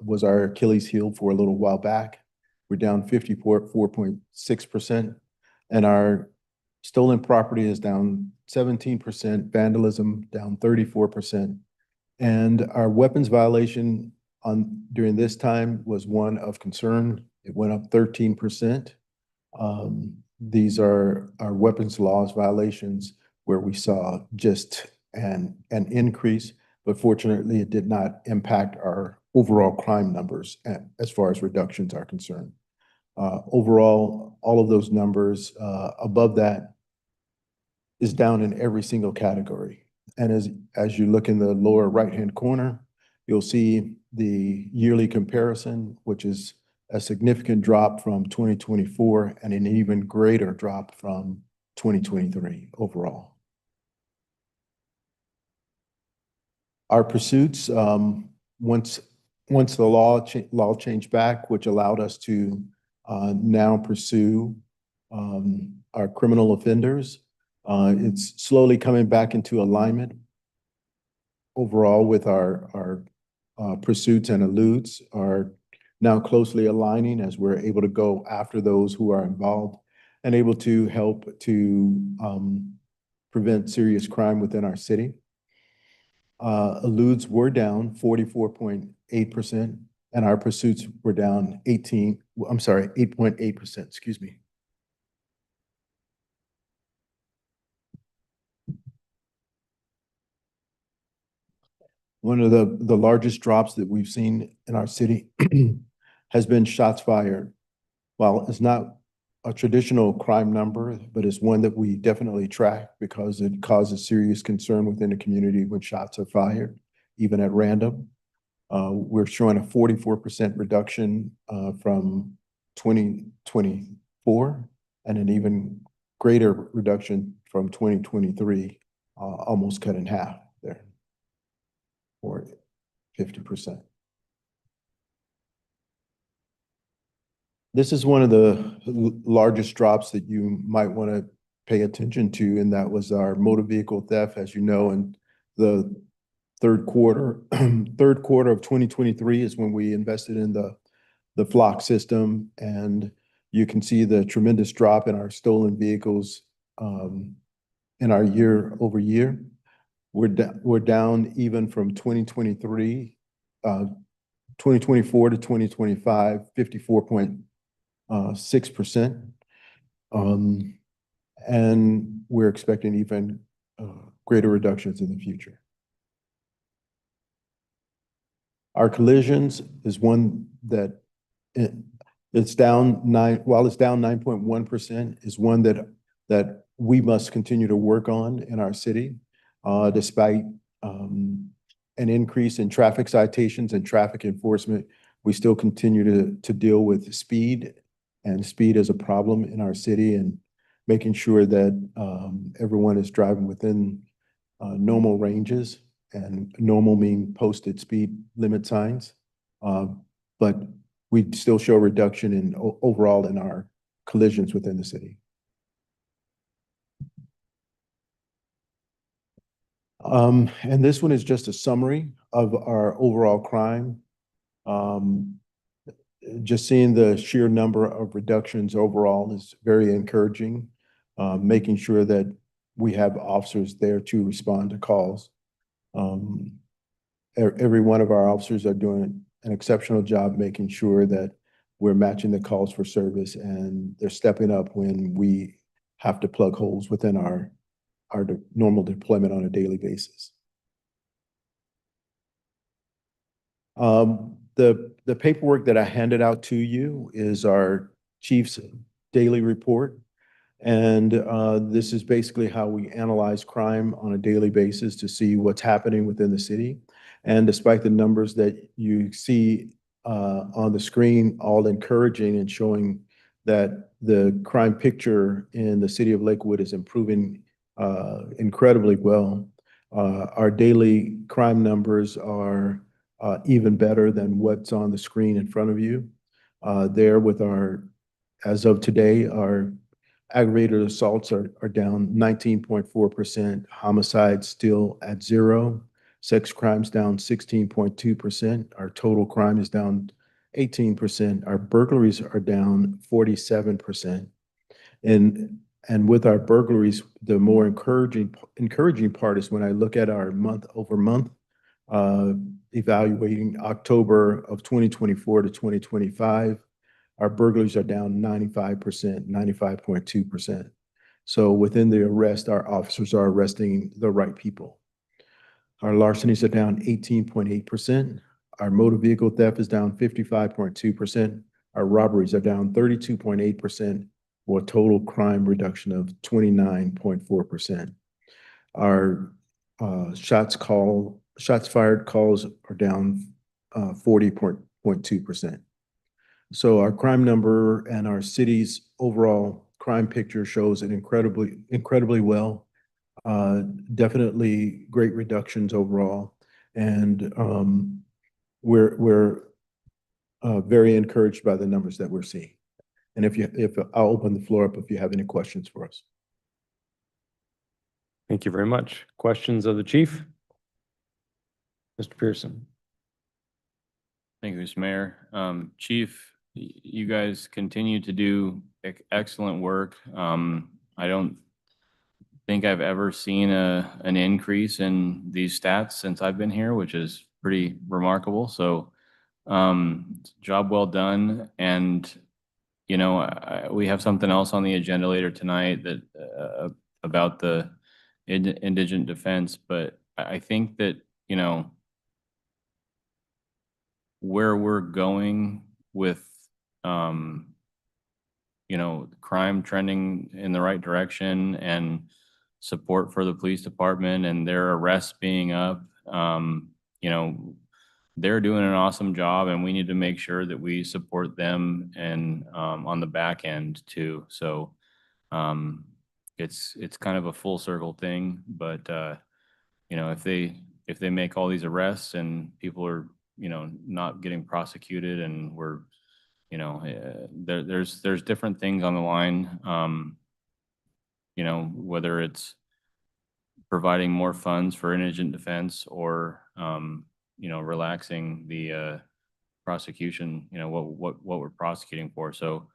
was our Achilles heel for a little while back, we're down 54.6%. And our stolen property is down 17%, vandalism down 34%. And our weapons violation during this time was one of concern. It went up 13%. These are our weapons laws violations where we saw just an increase, but fortunately it did not impact our overall crime numbers as far as reductions are concerned. Overall, all of those numbers above that is down in every single category. And as you look in the lower right-hand corner, you'll see the yearly comparison, which is a significant drop from 2024 and an even greater drop from 2023 overall. Our pursuits, once the law changed back, which allowed us to now pursue our criminal offenders, it's slowly coming back into alignment overall with our pursuits and eludes are now closely aligning as we're able to go after those who are involved and able to help to prevent serious crime within our city. Eludes were down 44.8%, and our pursuits were down 8.8%, excuse me. One of the largest drops that we've seen in our city has been shots fired. While it's not a traditional crime number, but it's one that we definitely track because it causes serious concern within the community when shots are fired, even at random. We're showing a 44% reduction from 2024 and an even greater reduction from 2023, almost cut in half there, or 50%. This is one of the largest drops that you might want to pay attention to, and that was our motor vehicle theft. As you know, in the third quarter of 2023 is when we invested in the Flock system, and you can see the tremendous drop in our stolen vehicles in our year over year. We're down even from 2023, 2024 to 2025, 54.6%. And we're expecting even greater reductions in the future. Our collisions is one that it's down while it's down 9.1%, is one that we must continue to work on in our city, despite an increase in traffic citations and traffic enforcement. We still continue to deal with speed, and speed is a problem in our city, and making sure that everyone is driving within normal ranges, and normal mean posted speed limit signs. But we still show a reduction in overall in our collisions within the city. And this one is just a summary of our overall crime. Just seeing the sheer number of reductions overall is very encouraging. Making sure that we have officers there to respond to calls. Every one of our officers are doing an exceptional job making sure that we're matching the calls for service, and they're stepping up when we have to plug holes within our normal deployment on a daily basis. The paperwork that I handed out to you is our chief's daily report. And this is basically how we analyze crime on a daily basis to see what's happening within the city. And despite the numbers that you see on the screen, all encouraging and showing that the crime picture in the city of Lakewood is improving incredibly well. Our daily crime numbers are even better than what's on the screen in front of you. There with as of today, our aggravated assaults are down 19.4%, homicides still at 0, sex crimes down 16.2%, our total crime is down 18%, our burglaries are down 47%. And with our burglaries, the more encouraging part is when I look at our month-over-month, evaluating October of 2024 to 2025, our burglaries are down 95%, 95.2%. So within the arrest, our officers are arresting the right people. Our larcenies are down 18.8%. Our motor vehicle theft is down 55.2%. Our robberies are down 32.8%, for a total crime reduction of 29.4%. Our shots fired calls are down 40.2%. So our crime number and our city's overall crime picture shows it incredibly well. Definitely great reductions overall. And we're very encouraged by the numbers that we're seeing. And I'll open the floor up if you have any questions for us. Thank you very much. Questions of the chief? Mr. Pearson. Thank you, Mr. Mayor. Chief, you guys continue to do excellent work. I don't think I've ever seen an increase in these stats since I've been here, which is pretty remarkable. So job well done. And, you know, we have something else on the agenda later tonight that about the indigent defense, but I think that, you know, where we're going with, you know, crime trending in the right direction and support for the police department and their arrests being up, you know, they're doing an awesome job, and we need to make sure that we support them and on the back end too. So it's kind of a full circle thing, but you know, if they make all these arrests and people are, you know, not getting prosecuted, and we're, you know, there's different things on the line, you know, whether it's providing more funds for indigent defense or you know, relaxing the prosecution, you know, what we're prosecuting for. So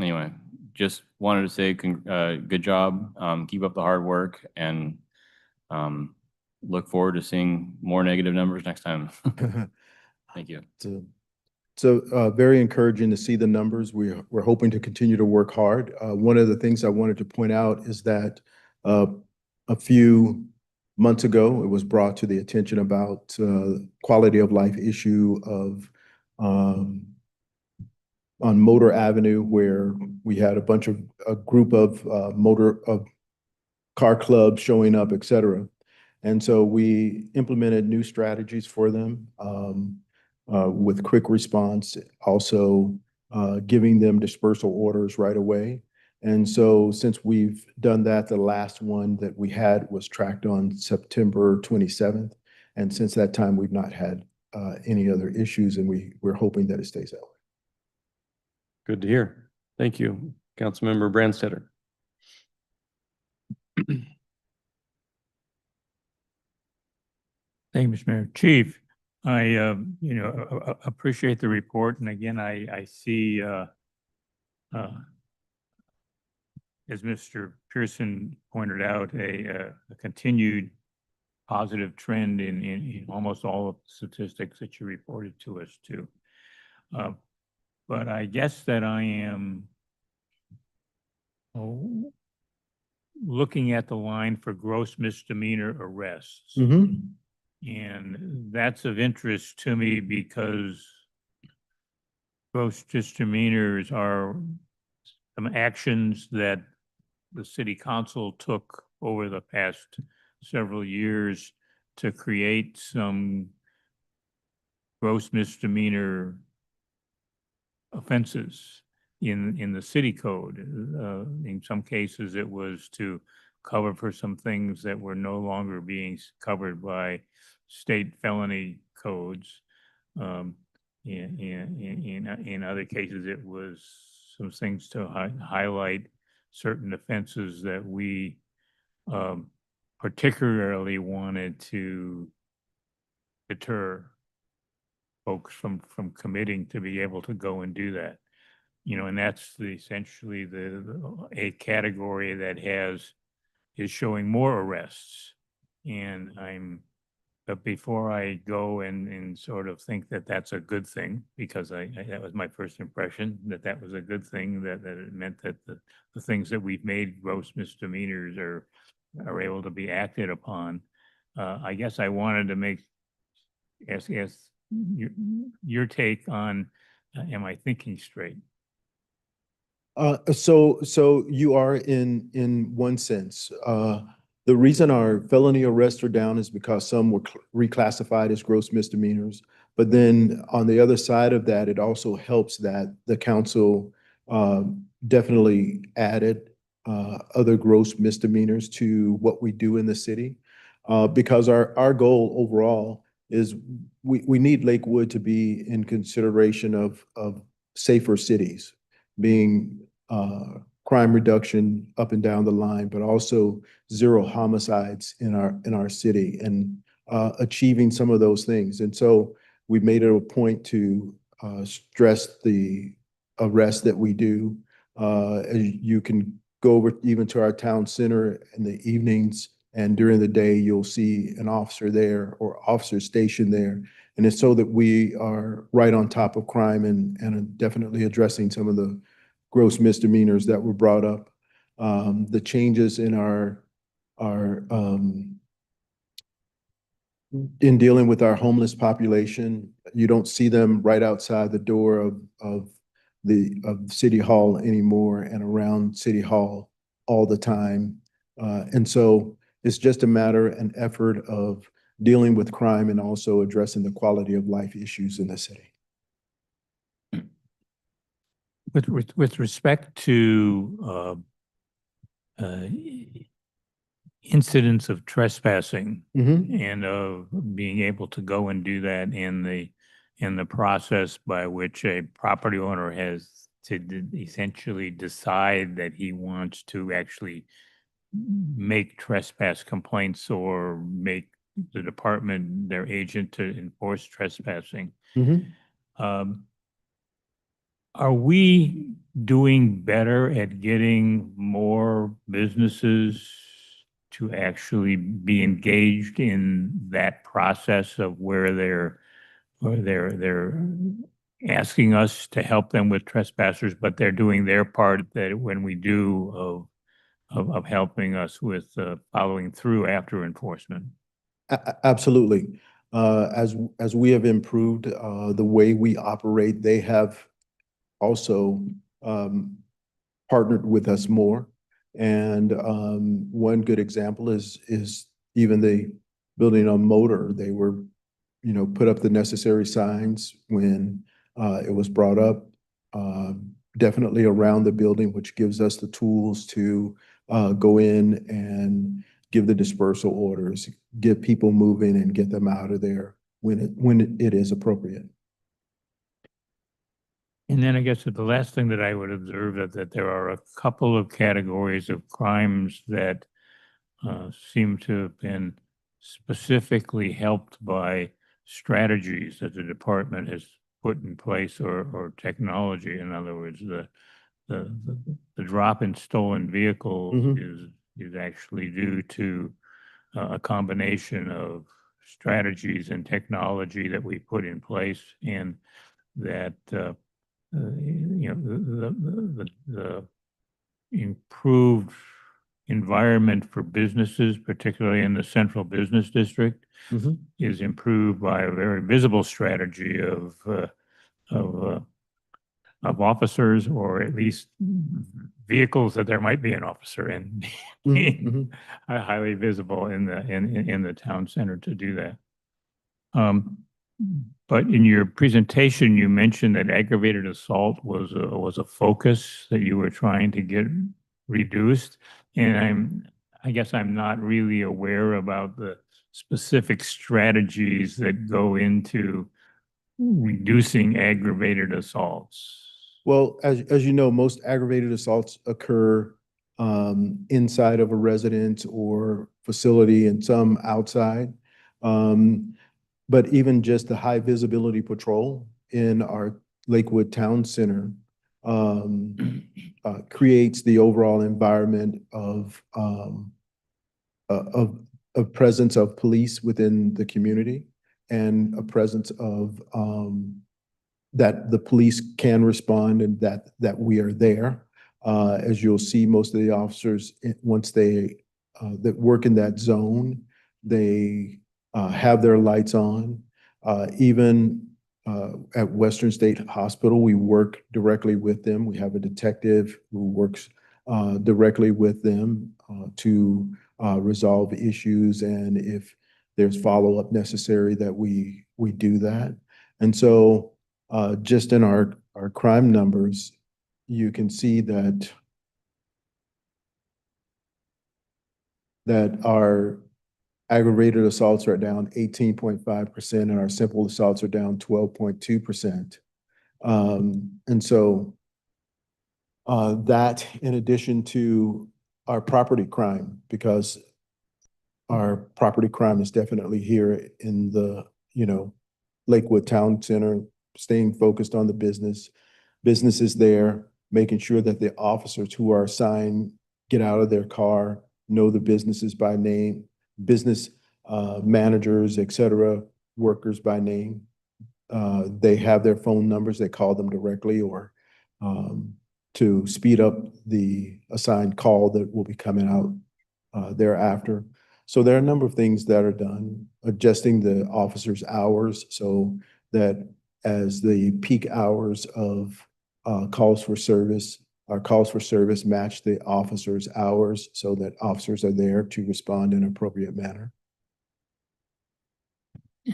anyway, just wanted to say good job, keep up the hard work, and look forward to seeing more negative numbers next time. Thank you. So very encouraging to see the numbers. We're hoping to continue to work hard. One of the things I wanted to point out is that a few months ago, it was brought to the attention about quality of life issue of on Motor Avenue, where we had a group of car clubs showing up, et cetera. And so we implemented new strategies for them with quick response, also giving them dispersal orders right away. And so since we've done that, the last one that we had was tracked on September 27th. And since that time, we've not had any other issues, and we're hoping that it stays that way. Good to hear. Thank you. Councilmember Brandstetter. Thank you, Mr. Mayor. Chief, I, appreciate the report. And again, I see, as Mr. Pearson pointed out, a continued positive trend in almost all of the statistics that you reported to us too. But I guess that I am looking at the line for gross misdemeanor arrests. And that's of interest to me because gross misdemeanors are some actions that the city council took over the past several years to create some gross misdemeanor offenses in the city code. In some cases, it was to cover for some things that were no longer being covered by state felony codes. In other cases, it was some things to highlight certain offenses that we particularly wanted to deter folks from committing to be able to go and do that. And that's essentially a category that is showing more arrests. But before I go and sort of think that that's a good thing, because that was my first impression, that was a good thing, that it meant that the things that we've made gross misdemeanors are able to be acted upon. I guess I wanted to ask your take on, am I thinking straight? So you are in one sense. The reason our felony arrests are down is because some were reclassified as gross misdemeanors. But then on the other side of that, it also helps that the council definitely added other gross misdemeanors to what we do in the city. Because our goal overall is we need Lakewood to be in consideration of safer cities, being crime reduction up and down the line, but also zero homicides in our city, and achieving some of those things. And so we made it a point to stress the arrests that we do. You can go over even to our town center in the evenings, and during the day, you'll see an officer there or officers stationed there. And it's so that we are right on top of crime and definitely addressing some of the gross misdemeanors that were brought up. The changes in in dealing with our homeless population, you don't see them right outside the door of City Hall anymore and around City Hall all the time. And so it's just a matter and effort of dealing with crime and also addressing the quality of life issues in the city. With respect to incidents of trespassing and of being able to go and do that in the process by which a property owner has to essentially decide that he wants to actually make trespass complaints or make the department their agent to enforce trespassing. Are we doing better at getting more businesses to actually be engaged in that process of where they're asking us to help them with trespassers, but they're doing their part that when we do of helping us with following through after enforcement. Absolutely. As we have improved the way we operate, they have also partnered with us more. And one good example is even the building on Motor. They were, put up the necessary signs when it was brought up. Definitely around the building, which gives us the tools to go in and give the dispersal orders, get people moving and get them out of there when it is appropriate. And then I guess the last thing that I would observe that there are a couple of categories of crimes that seem to have been specifically helped by strategies that the department has put in place or technology. In other words, the drop in stolen vehicles is actually due to a combination of strategies and technology that we put in place, and that the improved environment for businesses, particularly in the central business district, is improved by a very visible strategy of officers, or at least vehicles that there might be an officer in, are highly visible in the town center to do that. But in your presentation, you mentioned that aggravated assault was a focus that you were trying to get reduced. And I guess I'm not really aware about the specific strategies that go into reducing aggravated assaults. Well, as you know, most aggravated assaults occur inside of a residence or facility and some outside. But even just the high visibility patrol in our Lakewood Town Center creates the overall environment of presence of police within the community, and a presence of that the police can respond, and that we are there. As you'll see, most of the officers, once they that work in that zone, they have their lights on. Even at Western State Hospital, we work directly with them. We have a detective who works directly with them to resolve issues, and if there's follow-up necessary, that we do that. And so just in our crime numbers, you can see that our aggravated assaults are down 18.5%, and our simple assaults are down 12.2%. And so that, in addition to our property crime, because our property crime is definitely here in the, Lakewood Town Center, staying focused on the businesses there, making sure that the officers who are assigned get out of their car, know the businesses by name, business managers, et cetera, workers by name. They have their phone numbers, they call them directly, or to speed up the assigned call that will be coming out thereafter. So there are a number of things that are done, adjusting the officers' hours so that as the peak hours of calls for service, our calls for service match the officers' hours so that officers are there to respond in an appropriate manner.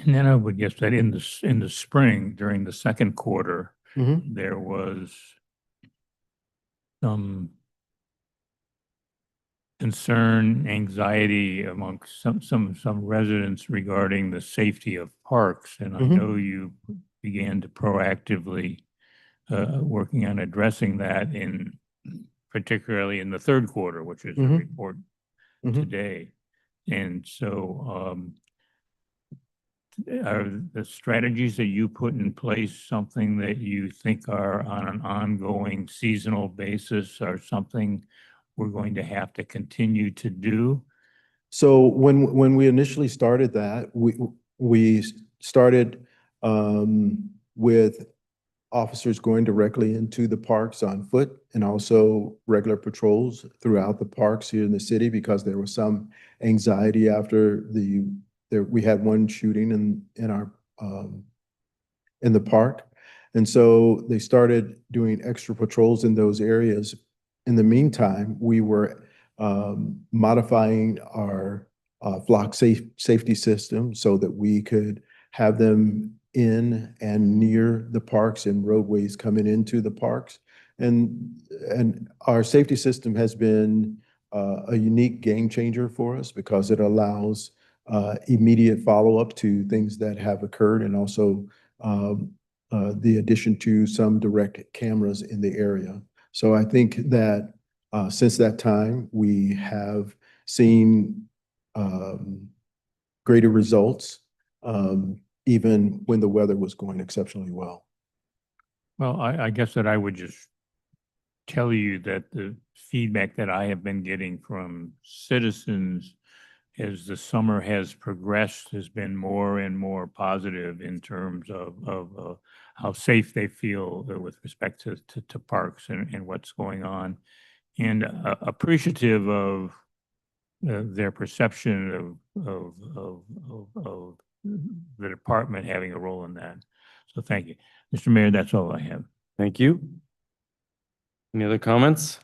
And then I would guess that in the spring, during the second quarter, there was some concern, anxiety amongst some residents regarding the safety of parks. And I know you began to proactively working on addressing that, particularly in the third quarter, which is a report today. And so are the strategies that you put in place something that you think are on an ongoing seasonal basis, or something we're going to have to continue to do? So when we initially started that, we started with officers going directly into the parks on foot and also regular patrols throughout the parks here in the city because there was some anxiety after we had one shooting in our in the park. And so they started doing extra patrols in those areas. In the meantime, we were modifying our flock safety system so that we could have them in and near the parks and roadways coming into the parks. And our safety system has been a unique game changer for us because it allows immediate follow-up to things that have occurred and also the addition to some direct cameras in the area. So I think that since that time, we have seen greater results, even when the weather was going exceptionally well. Well, I guess that I would just tell you that the feedback that I have been getting from citizens as the summer has progressed has been more and more positive in terms of how safe they feel with respect to parks and what's going on, and appreciative of their perception of the department having a role in that. So thank you. Mr. Mayor, that's all I have. Thank you. Any other comments?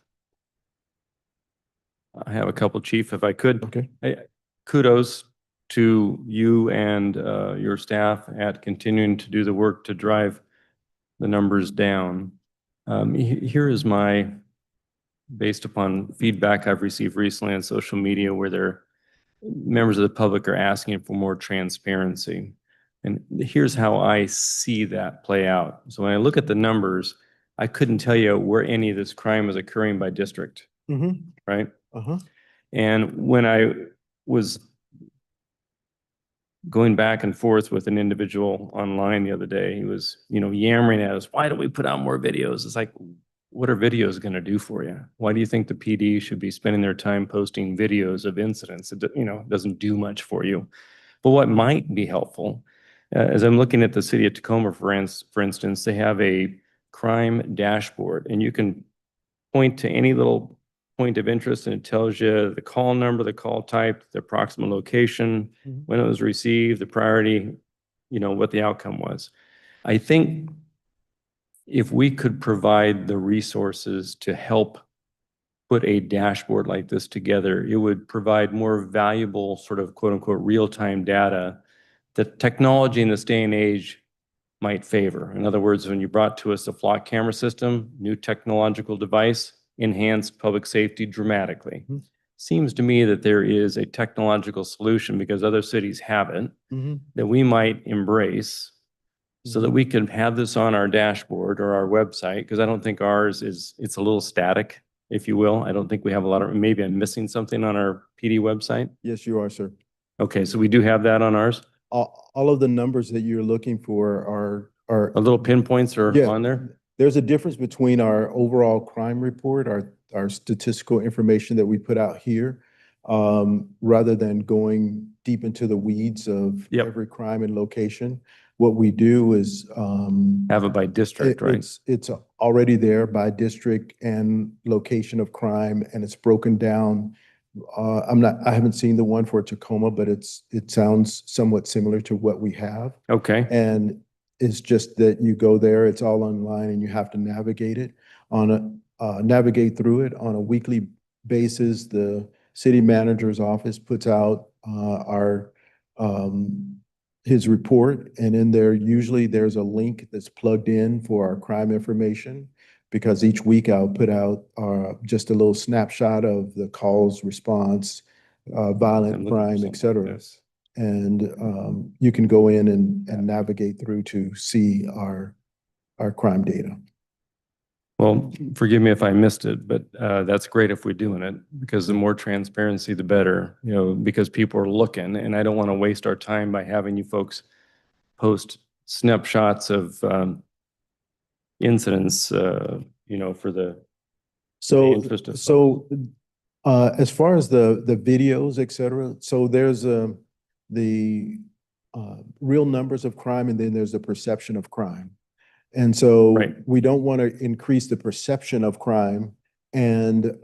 I have a couple, Chief, if I could. Okay. Kudos to you and your staff at continuing to do the work to drive the numbers down. Here is my, based upon feedback I've received recently on social media where members of the public are asking for more transparency. And here's how I see that play out. So when I look at the numbers, I couldn't tell you where any of this crime is occurring by district, right? And when I was going back and forth with an individual online the other day, he was, yammering at us, why don't we put out more videos? It's like, what are videos going to do for you? Why do you think the PD should be spending their time posting videos of incidents? It, doesn't do much for you. But what might be helpful, as I'm looking at the city of Tacoma, for instance, they have a crime dashboard, and you can point to any little point of interest, and it tells you the call number, the call type, the approximate location, when it was received, the priority, what the outcome was. I think if we could provide the resources to help put a dashboard like this together, it would provide more valuable sort of quote unquote real-time data that technology in this day and age might favor. In other words, when you brought to us the flock camera system, new technological device, enhanced public safety dramatically. Seems to me that there is a technological solution because other cities haven't that we might embrace so that we can have this on our dashboard or our website, because I don't think ours it's a little static, if you will. I don't think we have a lot of, maybe I'm missing something on our PD website. Yes, you are, sir. Okay, so we do have that on ours? All of the numbers that you're looking for are A little pinpoints are Yeah. on there? There's a difference between our overall crime report, our statistical information that we put out here, rather than going deep into the weeds of every crime and location. What we do is have it by district, right? It's already there by district and location of crime, and it's broken down. I haven't seen the one for Tacoma, but it sounds somewhat similar to what we have. Okay. And it's just that you go there, it's all online, and you have to navigate it navigate through it on a weekly basis. The city manager's office puts out his report, and in there, usually there's a link that's plugged in for our crime information, because each week I'll put out just a little snapshot of the calls, response, violent crime, et cetera. And you can go in and navigate through to see our crime data. Well, forgive me if I missed it, but that's great if we're doing it, because the more transparency, the better, because people are looking, and I don't want to waste our time by having you folks post snapshots of incidents, for the interest of as far as the videos, et cetera, so there's the real numbers of crime, and then there's the perception of crime. And so Right. we don't want to increase the perception of crime and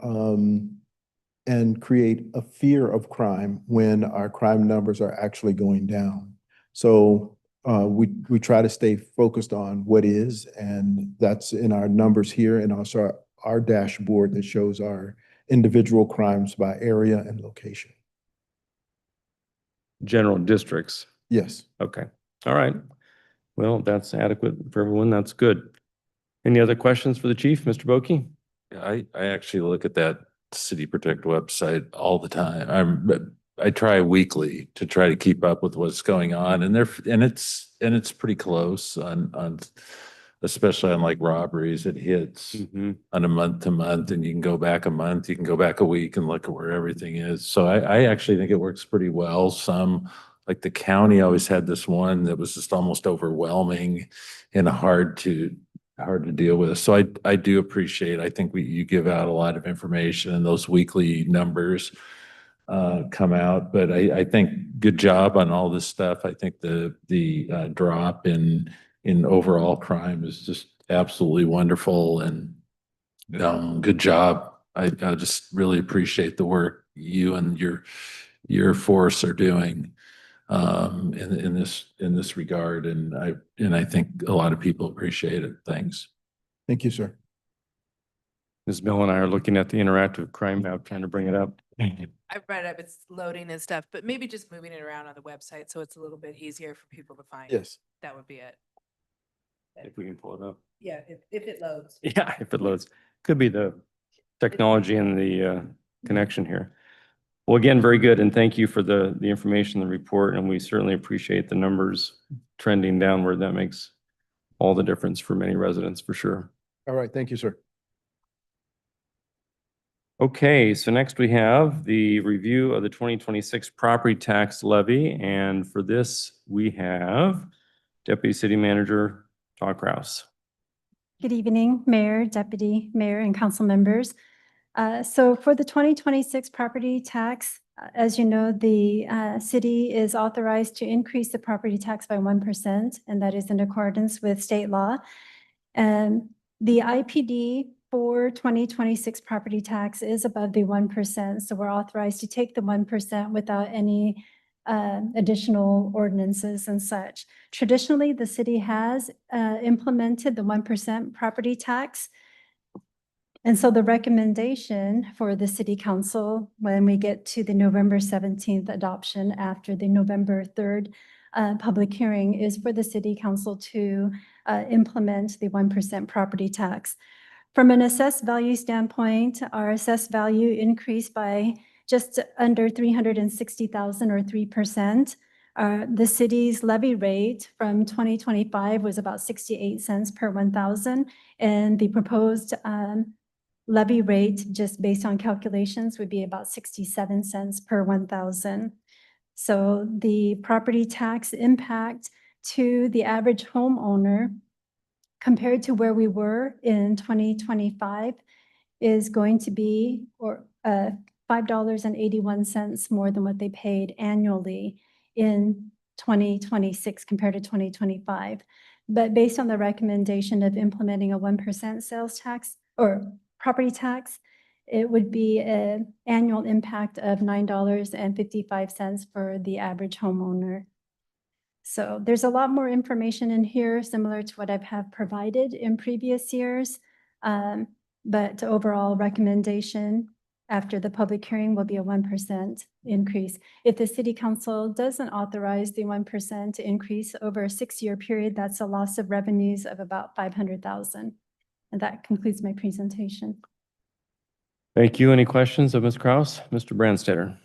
create a fear of crime when our crime numbers are actually going down. So we try to stay focused on what is, and that's in our numbers here and also our dashboard that shows our individual crimes by area and location. General districts. Yes. Okay. All right. Well, that's adequate for everyone. That's good. Any other questions for the chief, Mr. Boki? Yeah, I actually look at that City Protect website all the time. I try weekly to try to keep up with what's going on, and it's pretty close on especially on like robberies. It hits on a month to month, and you can go back a month, you can go back a week and look at where everything is. So I actually think it works pretty well. Some, like the county always had this one that was just almost overwhelming and hard to deal with. So I do appreciate, I think you give out a lot of information, and those weekly numbers come out, but I think good job on all this stuff. I think the drop in overall crime is just absolutely wonderful, and good job. I just really appreciate the work you and your force are doing in this regard, and I think a lot of people appreciate it. Thanks. Thank you, sir. Ms. Mill and I are looking at the interactive crime map, trying to bring it up. I've read up, it's loading and stuff, but maybe just moving it around on the website so it's a little bit easier for people to find. Yes. That would be it. If we can pull it up. Yeah, if it loads. Yeah, if it loads. Could be the technology and the connection here. Well, again, very good, and thank you for the information, the report, and we certainly appreciate the numbers trending downward. That makes all the difference for many residents, for sure. All right. Thank you, sir. Okay, so next we have the review of the 2026 property tax levy, and for this, we have Deputy City Manager Todd Kraus. Good evening, Mayor, Deputy Mayor, and council members. So for the 2026 property tax, as you know, the city is authorized to increase the property tax by 1%, and that is in accordance with state law. And the IPD for 2026 property tax is above the 1%, so we're authorized to take the 1% without any additional ordinances and such. Traditionally, the city has implemented the 1% property tax. And so the recommendation for the city council, when we get to the November 17th adoption after the November 3rd public hearing, is for the city council to implement the 1% property tax. From an assessed value standpoint, our assessed value increased by just under 360,000 or 3%. The city's levy rate from 2025 was about 68 cents per 1,000, and the proposed levy rate, just based on calculations, would be about 67 cents per 1,000. So the property tax impact to the average homeowner compared to where we were in 2025 is going to be $5.81 more than what they paid annually in 2026 compared to 2025. But based on the recommendation of implementing a 1% sales tax or property tax, it would be an annual impact of $9.55 for the average homeowner. So there's a lot more information in here, similar to what I've provided in previous years. But overall recommendation after the public hearing will be a 1% increase. If the city council doesn't authorize the 1% increase over a 6-year period, that's a loss of revenues of about $500,000. And that concludes my presentation. Thank you. Any questions of Ms. Kraus? Mr. Brandstetter.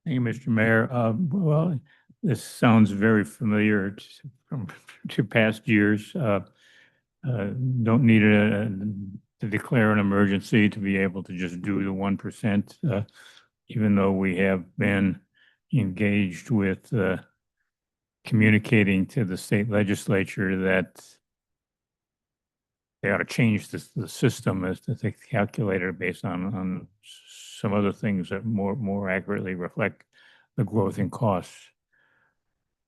Thank you, Mr. Mayor. Well, this sounds very familiar to past years. Don't need to declare an emergency to be able to just do the 1%, even though we have been engaged with communicating to the state legislature that they ought to change the system as to the calculator based on some other things that more accurately reflect the growth in costs.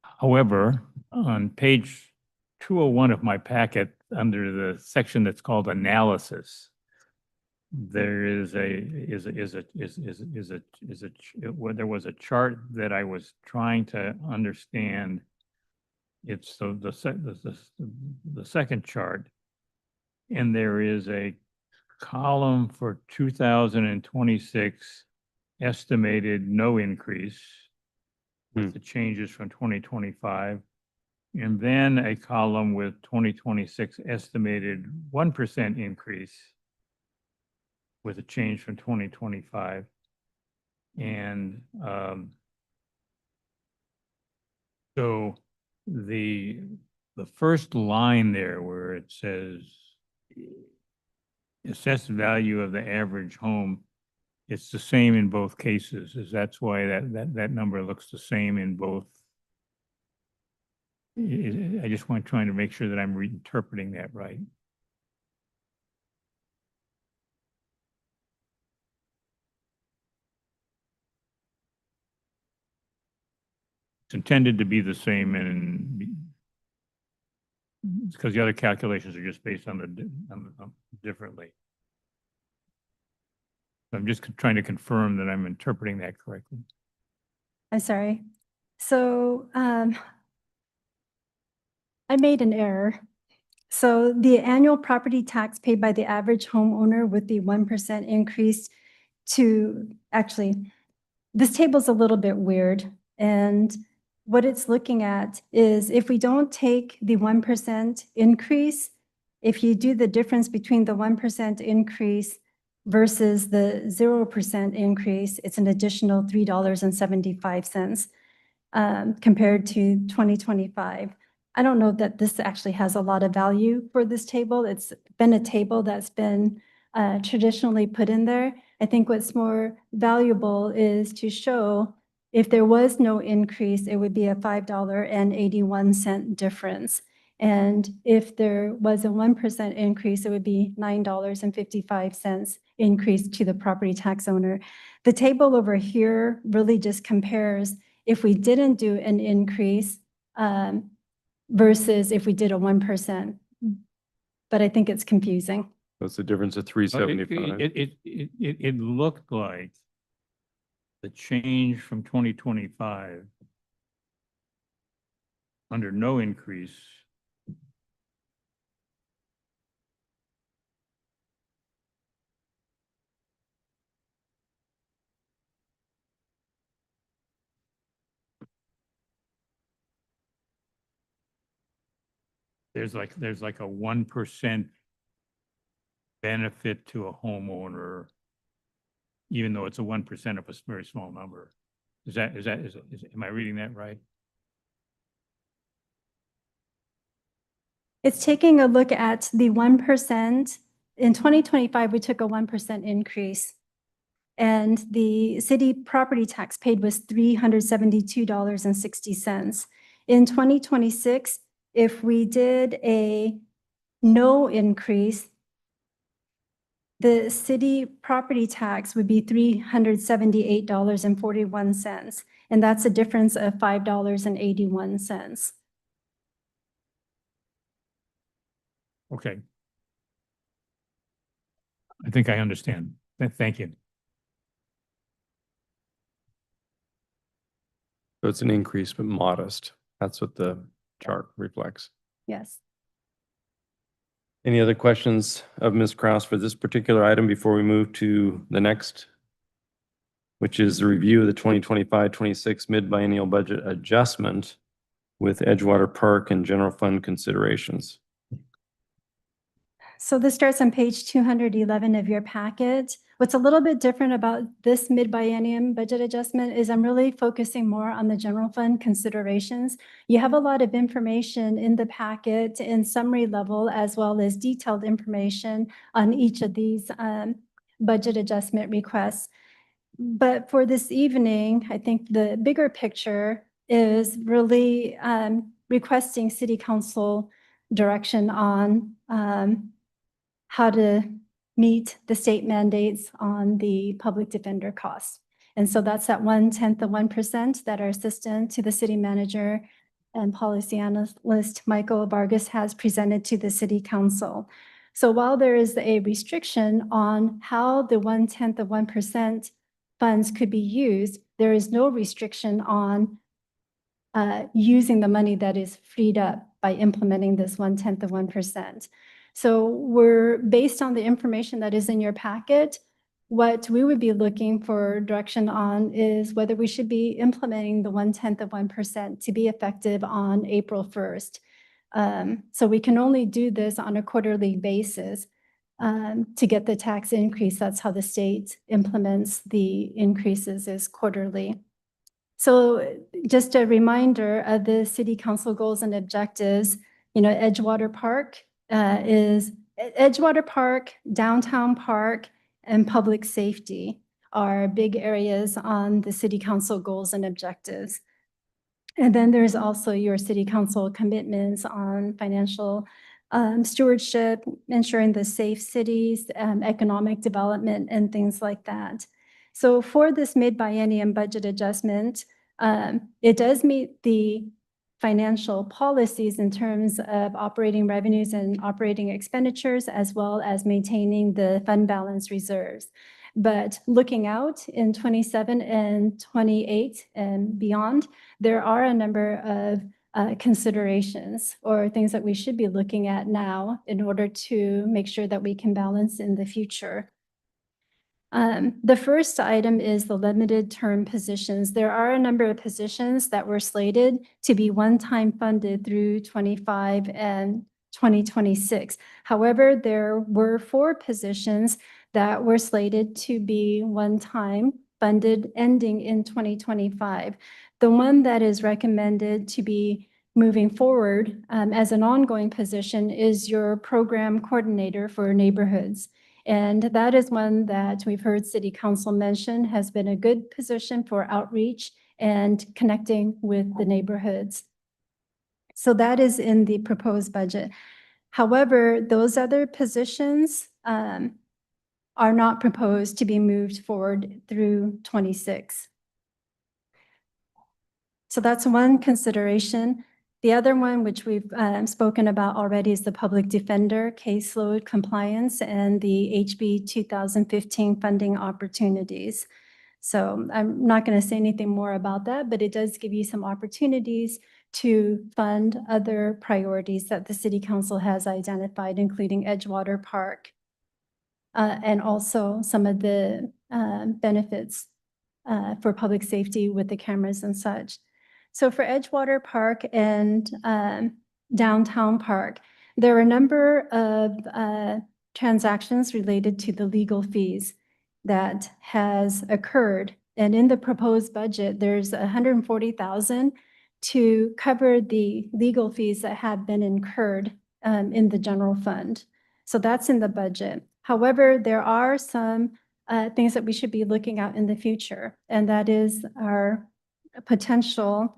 However, on page 201 of my packet, under the section that's called analysis, there is there was a chart that I was trying to understand. It's the second chart, and there is a column for 2026 estimated no increase with the changes from 2025. And then a column with 2026 estimated 1% increase with a change from 2025. And so the first line there where it says assessed value of the average home, it's the same in both cases. That's why that number looks the same in both. I just trying to make sure that I'm reinterpreting that right. It's intended to be the same, and because the other calculations are just based on differently. I'm just trying to confirm that I'm interpreting that correctly. I'm sorry. So I made an error. So the annual property tax paid by the average homeowner with the 1% increase to, actually, this table's a little bit weird. And what it's looking at is if we don't take the 1% increase, if you do the difference between the 1% increase versus the 0% increase, it's an additional $3.75 compared to 2025. I don't know that this actually has a lot of value for this table. It's been a table that's been traditionally put in there. I think what's more valuable is to show if there was no increase, it would be a $5.81 difference. And if there was a 1% increase, it would be $9.55 increase to the property tax owner. The table over here really just compares if we didn't do an increase versus if we did a 1%. But I think it's confusing. That's the difference of 375. It looked like the change from 2025 under no increase there's like a 1% benefit to a homeowner, even though it's a 1% of a very small number. Am I reading that right? It's taking a look at the 1%. In 2025, we took a 1% increase. And the city property tax paid was $372.60. In 2026, if we did a no increase, the city property tax would be $378.41. And that's a difference of $5.81. Okay. I think I understand. Thank you. So it's an increase, but modest. That's what the chart reflects. Yes. Any other questions of Ms. Kraus for this particular item before we move to the next, which is the review of the 2025-26 mid-biennial budget adjustment with Edgewater Park and general fund considerations? So this starts on page 211 of your packet. What's a little bit different about this mid-biennium budget adjustment is I'm really focusing more on the general fund considerations. You have a lot of information in the packet in summary level as well as detailed information on each of these budget adjustment requests. But for this evening, I think the bigger picture is really requesting City Council direction on how to meet the state mandates on the public defender costs. And so that's that 1/10 of 1% that our assistant to the city manager and policy analyst Michael Vargas has presented to the City Council. So while there is a restriction on how the 0.1% funds could be used, there is no restriction on using the money that is freed up by implementing this 0.1%. So we're based on the information that is in your packet. What we would be looking for direction on is whether we should be implementing the 0.1% to be effective on April 1st. So we can only do this on a quarterly basis to get the tax increase. That's how the state implements the increases, is quarterly. So just a reminder of the City Council goals and objectives. Edgewater Park, Downtown Park, and public safety are big areas on the City Council goals and objectives. And then there's also your City Council commitments on financial stewardship, ensuring the safe cities, economic development, and things like that. So for this mid-biennium budget adjustment, it does meet the financial policies in terms of operating revenues and operating expenditures, as well as maintaining the fund balance reserves. But looking out in 27 and 28 and beyond, there are a number of considerations or things that we should be looking at now in order to make sure that we can balance in the future. The first item is the limited term positions. There are a number of positions that were slated to be one-time funded through 25 and 2026. However, there were 4 positions that were slated to be one-time funded ending in 2025. The one that is recommended to be moving forward as an ongoing position is your program coordinator for neighborhoods. And that is one that we've heard City Council mention has been a good position for outreach and connecting with the neighborhoods. So that is in the proposed budget. However, those other positions are not proposed to be moved forward through 26. So that's one consideration. The other one, which we've spoken about already, is the public defender, caseload compliance, and the HB 2015 funding opportunities. So I'm not going to say anything more about that, but it does give you some opportunities to fund other priorities that the City Council has identified, including Edgewater Park, and also some of the benefits for public safety with the cameras and such. So for Edgewater Park and Downtown Park, there are a number of transactions related to the legal fees that has occurred. And in the proposed budget, there's $140,000 to cover the legal fees that have been incurred in the general fund. So that's in the budget. However, there are some things that we should be looking at in the future, and that is our potential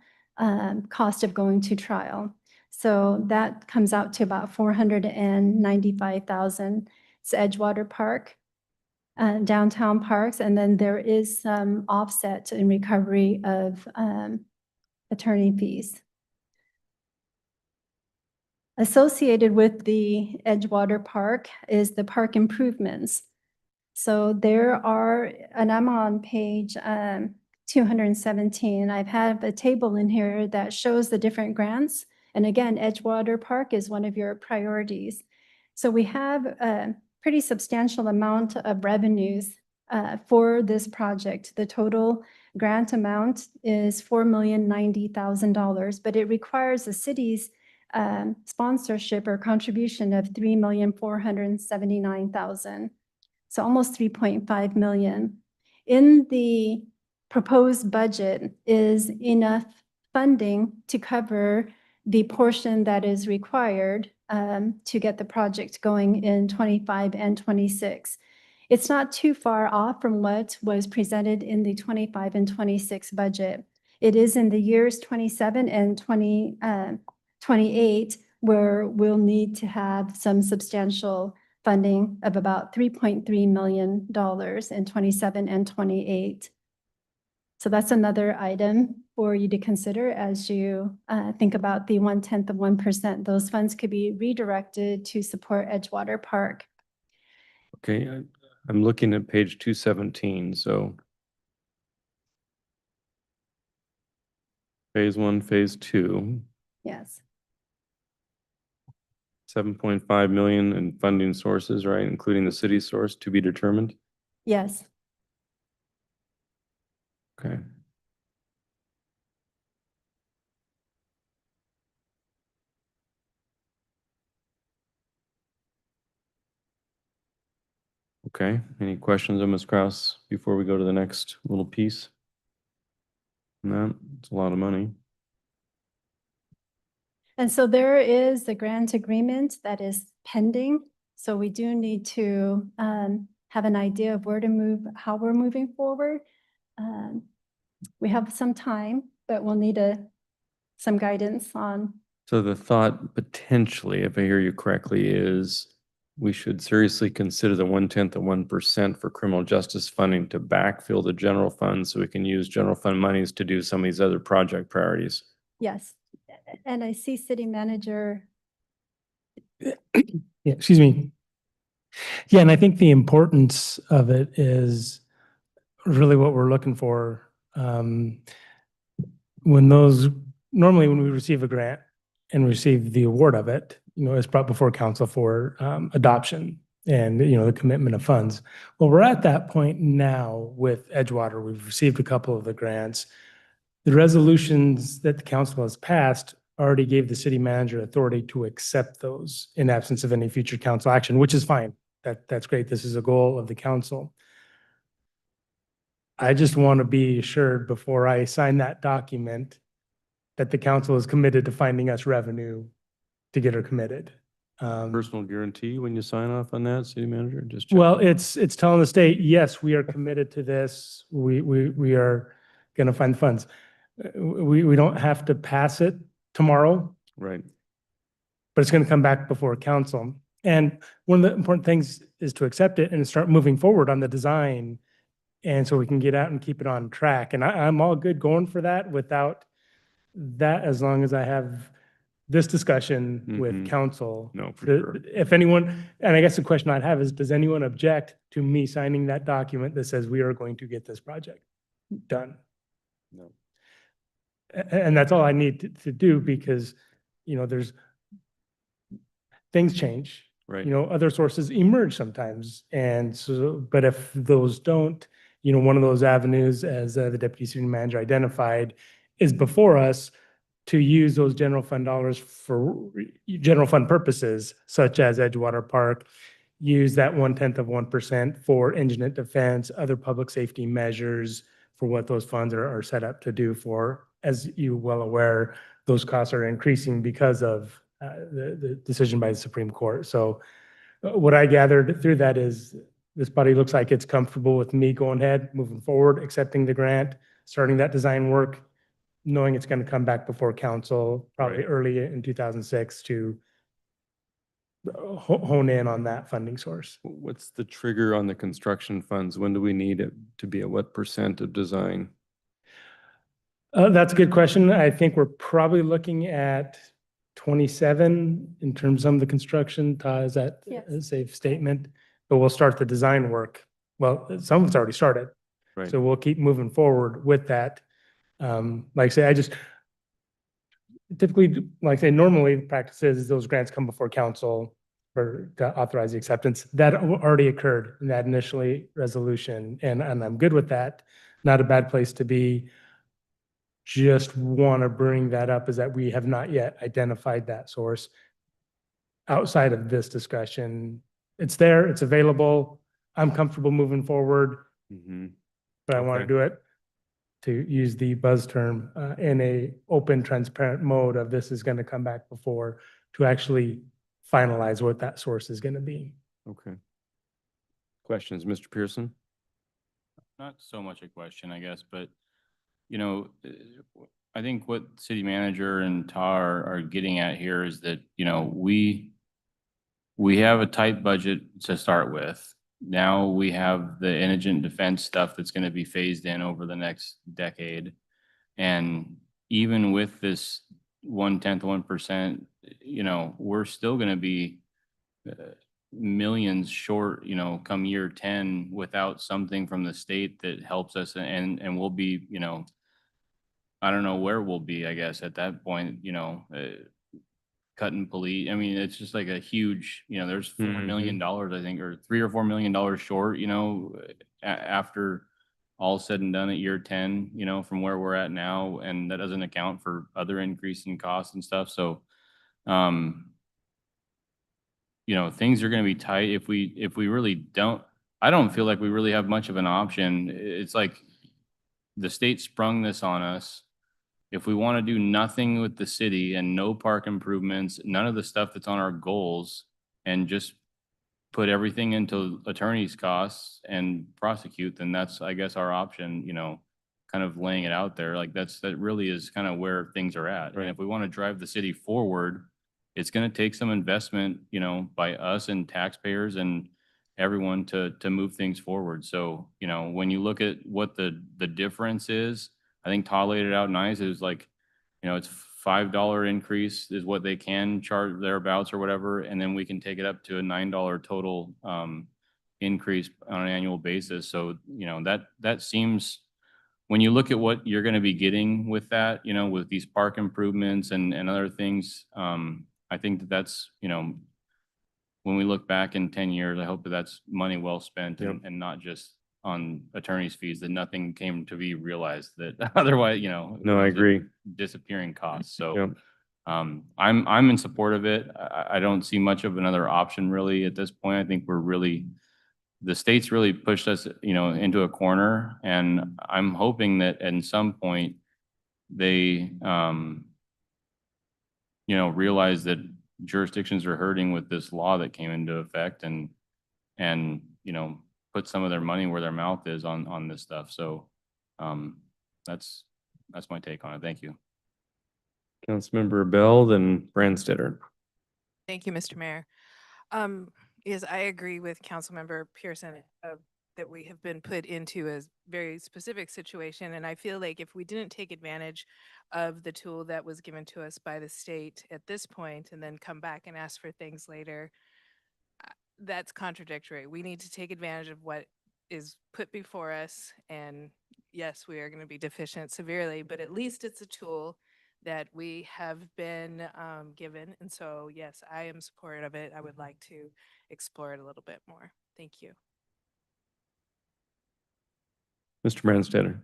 cost of going to trial. So that comes out to about $495,000. It's Edgewater Park, Downtown Parks, and then there is some offset in recovery of attorney fees. Associated with the Edgewater Park is the park improvements. So there are, and I'm on page 217. I have a table in here that shows the different grants. And again, Edgewater Park is one of your priorities. So we have a pretty substantial amount of revenues for this project. The total grant amount is $4,090,000, but it requires the city's sponsorship or contribution of $3,479,000. So almost 3.5 million. In the proposed budget is enough funding to cover the portion that is required to get the project going in 25 and 26. It's not too far off from what was presented in the 25 and 26 budget. It is in the years 27 and 28 where we'll need to have some substantial funding of about $3.3 million in 27 and 28. So that's another item for you to consider as you think about the 1/10 of 1%. Those funds could be redirected to support Edgewater Park. Okay, I'm looking at page 217, so phase 1, phase 2, Yes, 7.5 million in funding sources, right, including the city source to be determined? yes. Okay. Okay, any questions on Ms. Kraus before we go to the next little piece? No, it's a lot of money. And so there is a grant agreement that is pending. So we do need to have an idea of where to move, how we're moving forward. We have some time, but we'll need some guidance on. So the thought potentially, if I hear you correctly, is we should seriously consider the 1/10 of 1% for criminal justice funding to backfill the general fund so we can use general fund monies to do some of these other project priorities. Yes. And I see city manager. Yeah, excuse me. Yeah, and I think the importance of it is really what we're looking for. Normally when we receive a grant and receive the award of it, it's brought before council for adoption and, the commitment of funds. Well, we're at that point now with Edgewater. We've received a couple of the grants. The resolutions that the council has passed already gave the city manager authority to accept those in absence of any future council action, which is fine. That's great. This is a goal of the council. I just want to be assured before I sign that document that the council is committed to finding us revenue to get her committed. Personal guarantee when you sign off on that, city manager? Just check. Well, it's telling the state, yes, we are committed to this. We are going to find funds. We don't have to pass it tomorrow, Right. but it's going to come back before council. And one of the important things is to accept it and start moving forward on the design. And so we can get out and keep it on track. And I'm all good going for that without that, as long as I have this discussion with Mhm. council. No, for sure. If anyone, and I guess the question I'd have is, does anyone object to me signing that document that says we are going to get this project done? No. And that's all I need to do, because, there's things change. Right. Other sources emerge sometimes. And so, but if those don't, one of those avenues, as the deputy city manager identified, is before us to use those general fund dollars for general fund purposes, such as Edgewater Park, use that 1/10 of 1% for indigent defense, other public safety measures, for what those funds are set up to do for. As you well aware, those costs are increasing because of the decision by the Supreme Court. So what I gathered through that is this body looks like it's comfortable with me going ahead, moving forward, accepting the grant, starting that design work, knowing it's going to come back before council probably Right. early in 2006 to hone in on that funding source. What's the trigger on the construction funds? When do we need it to be at what % of design? That's a good question. I think we're probably looking at 27 in terms of the construction. Todd, is that Yes. a safe statement? But we'll start the design work. Well, some of it's already started. Right. So we'll keep moving forward with that. Like I say, I just typically, like I say, normally the practice is those grants come before council to authorize the acceptance. That already occurred in that initially resolution, and I'm good with that. Not a bad place to be. Just want to bring that up, is that we have not yet identified that source outside of this discussion. It's there, it's available. I'm comfortable moving forward, Mhm. but I want to Okay. do it, to use the buzz term, in a open, transparent mode of this is going to come back before, to actually finalize what that source is going to be. Okay. Questions, Mr. Pearson? Not so much a question, I guess, but, I think what city manager and Tar are getting at here is that, we have a tight budget to start with. now we have the indigent defense stuff that's going to be phased in over the next decade. And even with this 1/10 1%, we're still going to be millions short, come year 10 without something from the state that helps us, and we'll be, I don't know where we'll be, I guess, at that point, cutting police. I mean, it's just like a huge, there's $4 million, I think, or $3 or $4 million short, after all said and done at year 10, from where we're at now. And that doesn't account for other increase in costs and stuff. So, things are going to be tight if we really don't. I don't feel like we really have much of an option. It's like the state sprung this on us. If we want to do nothing with the city and no park improvements, none of the stuff that's on our goals, and just put everything into attorney's costs and prosecute, then that's, I guess, our option, kind of laying it out there. Like that really is kind of where things are at. And if we want to drive the city forward, it's going to take some investment, by us and taxpayers and everyone to move things forward. So, when you look at what the difference is, I think Todd laid it out nice. It was like, it's $5 increase is what they can charge thereabouts or whatever. And then we can take it up to a $9 total increase on an annual basis. So, that seems, when you look at what you're going to be getting with that, with these park improvements and other things, I think that's, when we look back in 10 years, I hope that that's money well spent and not just on attorney's fees, that nothing came to be realized, that otherwise, No, I agree. disappearing costs. So I'm in support of it. I don't see much of another option really at this point. I think the state's really pushed us, into a corner, and I'm hoping that at some point they, realize that jurisdictions are hurting with this law that came into effect, and put some of their money where their mouth is on this stuff. So that's my take on it. Thank you. Councilmember Bell, then Brandstetter. Thank you, Mr. Mayor. Yes, I agree with Councilmember Pearson that we have been put into a very specific situation. And I feel like if we didn't take advantage of the tool that was given to us by the state at this point and then come back and ask for things later, that's contradictory. We need to take advantage of what is put before us. And yes, we are going to be deficient severely, but at least it's a tool that we have been given. And so, yes, I am supportive of it. I would like to explore it a little bit more. Thank you. Mr. Brandstetter.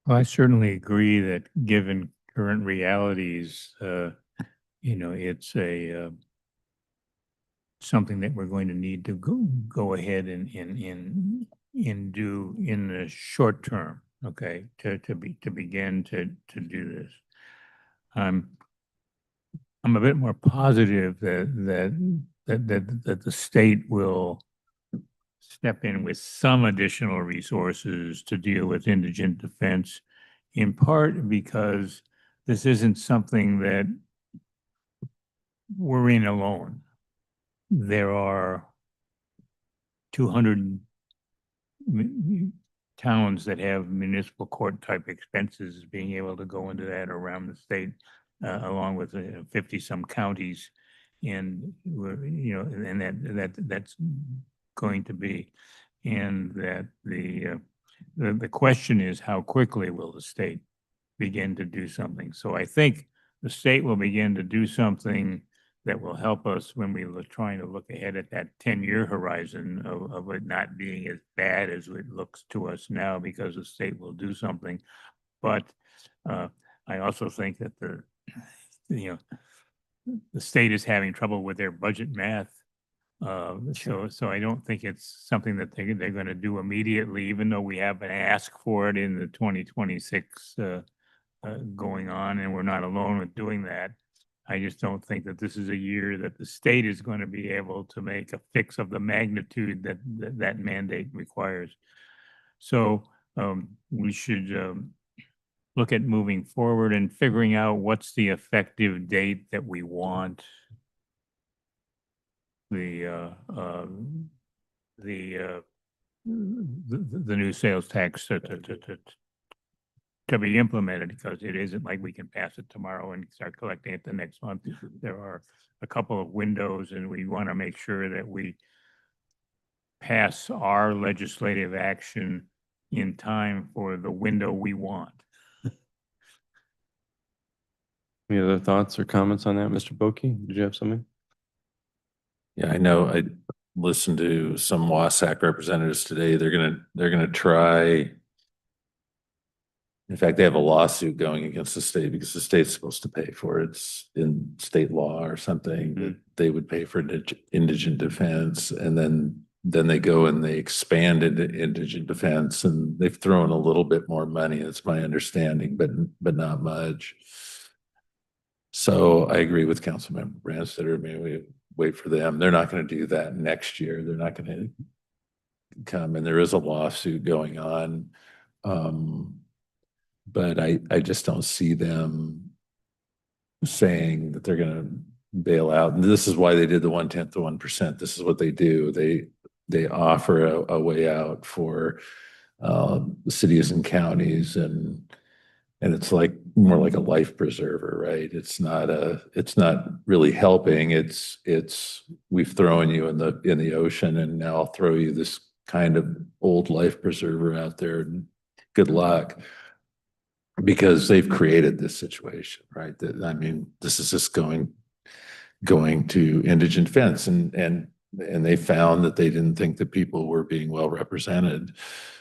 Well, I certainly agree that given current realities, it's something that we're going to need to go ahead and do in the short term. Okay, to begin to do this. I'm a bit more positive that the state will step in with some additional resources to deal with indigent defense, in part because this isn't something that we're in alone. There are 200 towns that have municipal court type expenses, being able to go into that around the state, along with 50 some counties. And that's going to be, and that the question is, how quickly will the state begin to do something? So I think the state will begin to do something that will help us when we were trying to look ahead at that 10-year horizon of it not being as bad as it looks to us now, because the state will do something. But I also think that the state is having trouble with their budget math. So I don't think it's something that they're going to do immediately, even though we have an ask for it in the 2026 going on, and we're not alone with doing that. I just don't think that this is a year that the state is going to be able to make a fix of the magnitude that mandate requires. So we should look at moving forward and figuring out what's the effective date that we want. the new sales tax to be implemented, because it isn't like we can pass it tomorrow and start collecting it the next month. There are a couple of windows, and we want to make sure that we pass our legislative action in time for the window we want. Any other thoughts or comments on that, Mr. Boki? Did you have something? Yeah, I know. I listened to some Wasac representatives today. They're gonna try. In fact, they have a lawsuit going against the state because the state's supposed to pay for it. It's in state law or something that they would pay for indigent defense, and then they go and they expand into indigent defense, and they've thrown a little bit more money. That's my understanding, but not much. So I agree with Councilmember Branstetter. Maybe we wait for them. They're not going to do that next year. They're not going to come, and there is a lawsuit going on. But I just don't see them saying that they're going to bail out. And this is why they did the 1/10 to 1%. This is what they do. They offer a way out for cities and counties, and it's like more like a life preserver, right? It's not really helping. It's we've thrown you in the ocean, and now I'll throw you this kind of old life preserver out there. Good luck. Because they've created this situation, right? I mean, this is just going to indigent defense, and they found that they didn't think that people were being well represented,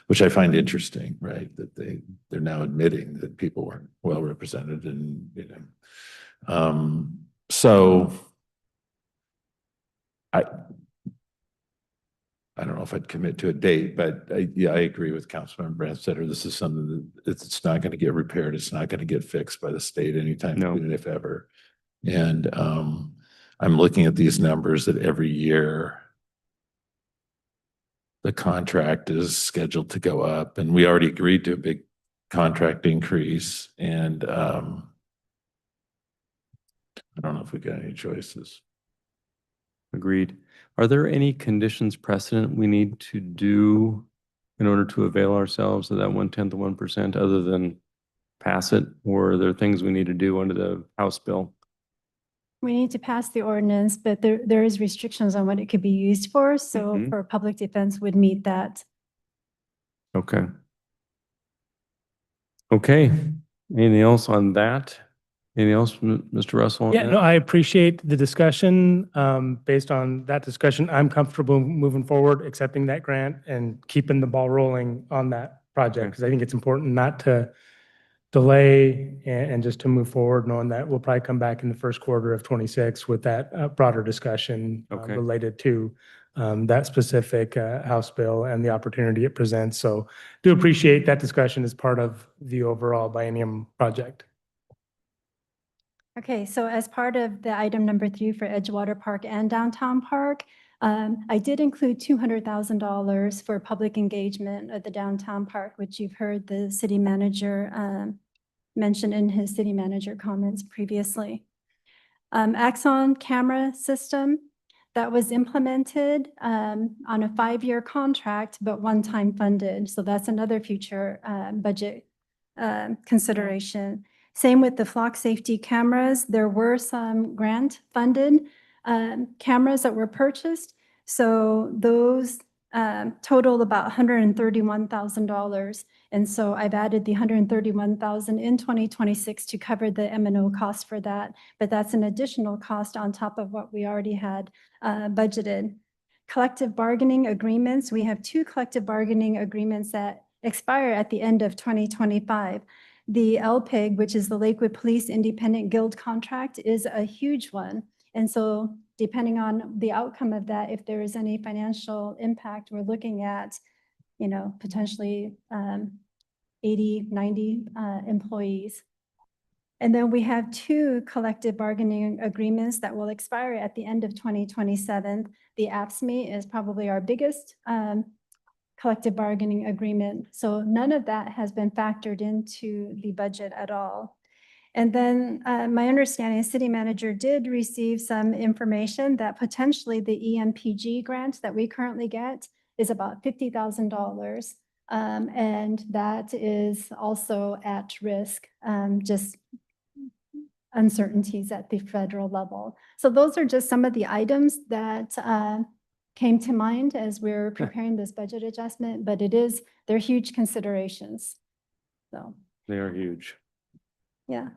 which I find interesting, right? That they're now admitting that people weren't well represented, and so I don't know if I'd commit to a date, but I agree with Councilmember Branstetter. This is something that it's not going to get repaired. It's not going to get fixed by the state anytime soon, if ever. And I'm looking at these numbers that every year the contract is scheduled to go up, and we already agreed to a big contract increase. And I don't know if we got any choices. Agreed. Are there any conditions precedent we need to do in order to avail ourselves of that 1/10 of 1% other than pass it? Or are there things we need to do under the House bill? We need to pass the ordinance, but there is restrictions on what it could be used for. So for public defense would meet that. Okay. Okay. Anything else on that? Anything else, Mr. Russell? on Yeah, that? no, I appreciate the discussion. Based on that discussion, I'm comfortable moving forward, accepting that grant and keeping the ball rolling on that project, because I think it's important not to delay and just to move forward, knowing that we'll probably come back in the first quarter of 26 with that broader discussion related to that specific House bill and the opportunity it presents. So do appreciate that discussion as part of the overall biennium project. Okay, so as part of the item number 3 for Edgewater Park and Downtown Park, I did include $200,000 for public engagement at the Downtown Park, which you've heard the city manager mention in his city manager comments previously. Axon camera system that was implemented on a 5-year contract, but one-time funded. So that's another future budget consideration. Same with the flock safety cameras. There were some grant-funded cameras that were purchased. So those totaled about $131,000. And so I've added the $131,000 in 2026 to cover the M&O cost for that. But that's an additional cost on top of what we already had budgeted. Collective bargaining agreements. We have 2 collective bargaining agreements that expire at the end of 2025. The LPIG, which is the Lakewood Police Independent Guild contract, is a huge one. And so depending on the outcome of that, if there is any financial impact, we're looking at, potentially 80, 90 employees. And then we have 2 collective bargaining agreements that will expire at the end of 2027. The AFSCME is probably our biggest collective bargaining agreement. So none of that has been factored into the budget at all. And then my understanding, city manager did receive some information that potentially the EMPG grant that we currently get is about $50,000. And that is also at risk, just uncertainties at the federal level. So those are just some of the items that came to mind as we're preparing this budget adjustment, but they're huge considerations. So, They are huge. yeah.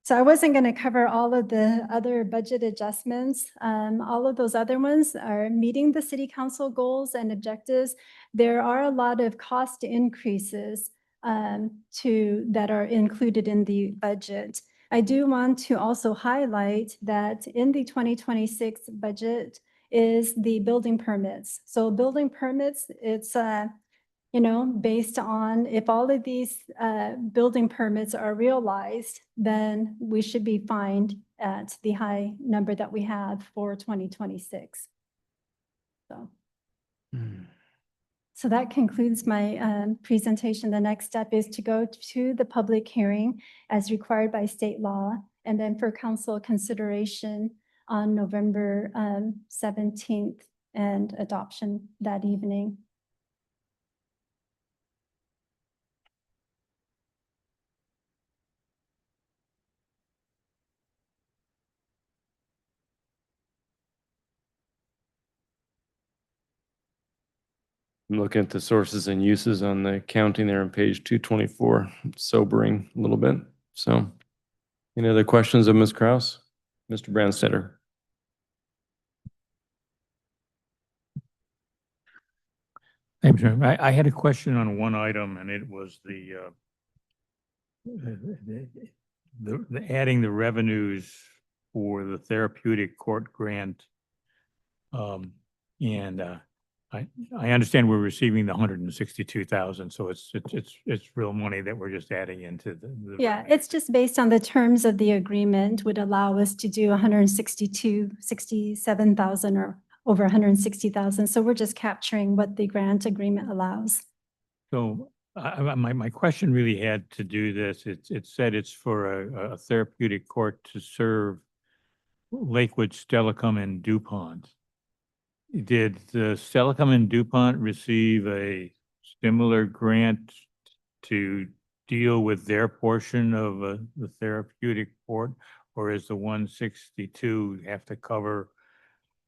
So I wasn't going to cover all of the other budget adjustments. All of those other ones are meeting the city council goals and objectives. There are a lot of cost increases that are included in the budget. I do want to also highlight that in the 2026 budget is the building permits. So building permits, it's based on if all of these building permits are realized, then we should be fined at the high number that we have for 2026. So that concludes my presentation. The next step is to go to the public hearing as required by state law, and then for council consideration on November 17th and adoption that evening. I'm looking at the sources and uses on the accounting there on page 224. It's sobering a little bit. So any other questions of Ms. Kraus? Mr. Brandstetter? Thanks, Mayor. I had a question on one item, and it was the adding the revenues for the therapeutic court grant. I understand we're receiving the 162,000, so it's real money that we're just adding into the. Yeah, it's just based on the terms of the agreement would allow us to do 67,000 or over 160,000. So we're just capturing what the grant agreement allows. So my question really had to do this. It said it's for a therapeutic court to serve Lakewood, Stellicum, and DuPont. Did the Stellicum and DuPont receive a similar grant to deal with their portion of the therapeutic court? Or is the 162 have to cover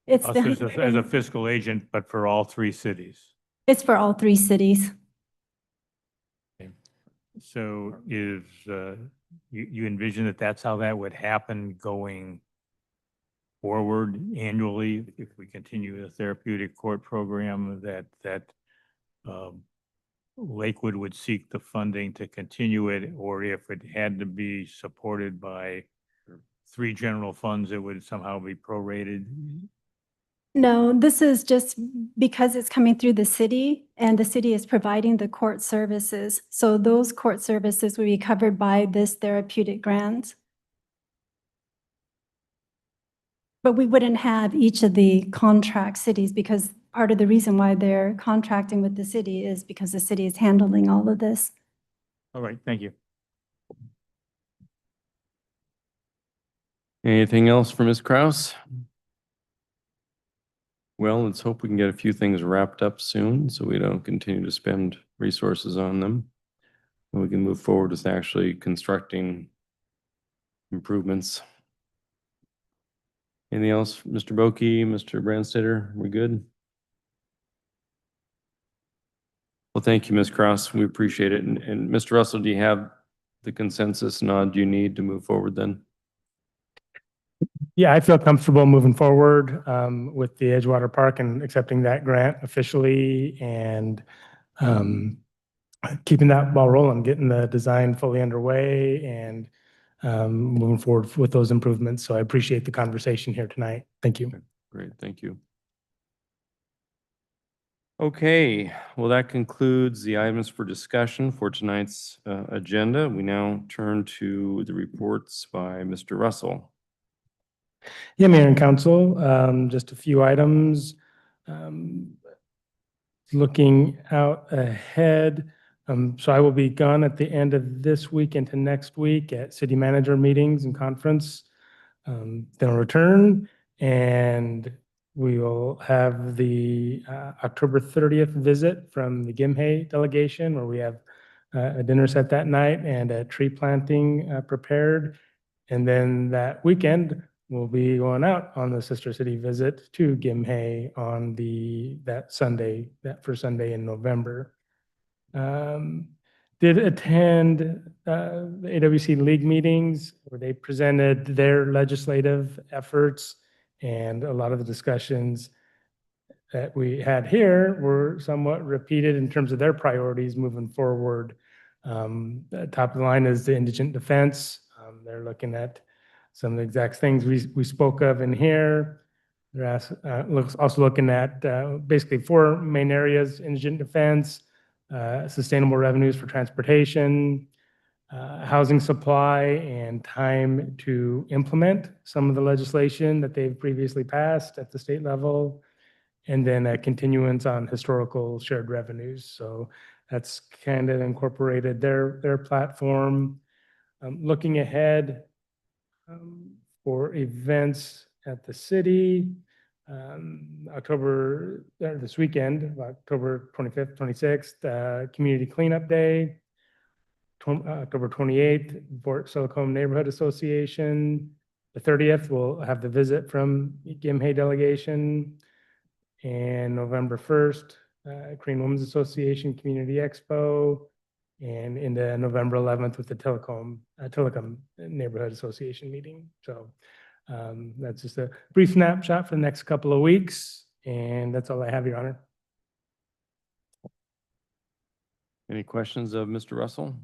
It's us as a fiscal agent, but for all three cities? It's for all three cities. So is, you envision that that's how that would happen going forward annually, if we continue the therapeutic court program, that Lakewood would seek the funding to continue it, or if it had to be supported by three general funds, it would somehow be prorated? No, this is just because it's coming through the city and the city is providing the court services. So those court services will be covered by this therapeutic grant. But we wouldn't have each of the contract cities, because part of the reason why they're contracting with the city is because the city is handling all of this. All right, thank you. Anything else for Ms. Kraus? Well, let's hope we can get a few things wrapped up soon so we don't continue to spend resources on them. And we can move forward with actually constructing improvements. Anything else, Mr. Boki, Mr. Brandstetter? We good? Well, thank you, Ms. Kraus. We appreciate it. And Mr. Russell, do you have the consensus nod you need to move forward then? Yeah, I feel comfortable moving forward with the Edgewater Park and accepting that grant officially, and keeping that ball rolling, getting the design fully underway, and moving forward with those improvements. So I appreciate the conversation here tonight. Thank you. Great, thank you. Okay, well, that concludes the items for discussion for tonight's agenda. We now turn to the reports by Mr. Russell. Yeah, Mayor and Council, just a few items. Looking out ahead, So I will be gone at the end of this week into next week at city manager meetings and conference. Then I'll return and we will have the October 30th visit from the Gimhe delegation where we have a dinner set that night and a tree planting prepared. And then that weekend, we'll be going out on the Sister City visit to Gimhe on that first Sunday in November. Did attend the AWC League meetings where they presented their legislative efforts, and a lot of the discussions that we had here were somewhat repeated in terms of their priorities moving forward. Top of the line is the indigent defense. They're looking at some of the exact things we spoke of in here. They're also looking at basically 4 main areas: indigent defense, sustainable revenues for transportation, housing supply, and time to implement some of the legislation that they've previously passed at the state level, and then a continuance on historical shared revenues. So that's kind of incorporated their platform. Looking ahead for events at the city, this weekend, October 25th, 26th, Community Cleanup Day, October 28th, Fort Silicon Neighborhood Association. The 30th, we'll have the visit from Gimhe delegation. And November 1st, Korean Women's Association Community Expo. And into November 11th with the Telecom Neighborhood Association meeting. So that's just a brief snapshot for the next couple of weeks. And that's all I have, Your Honor. Any questions of Mr. Russell?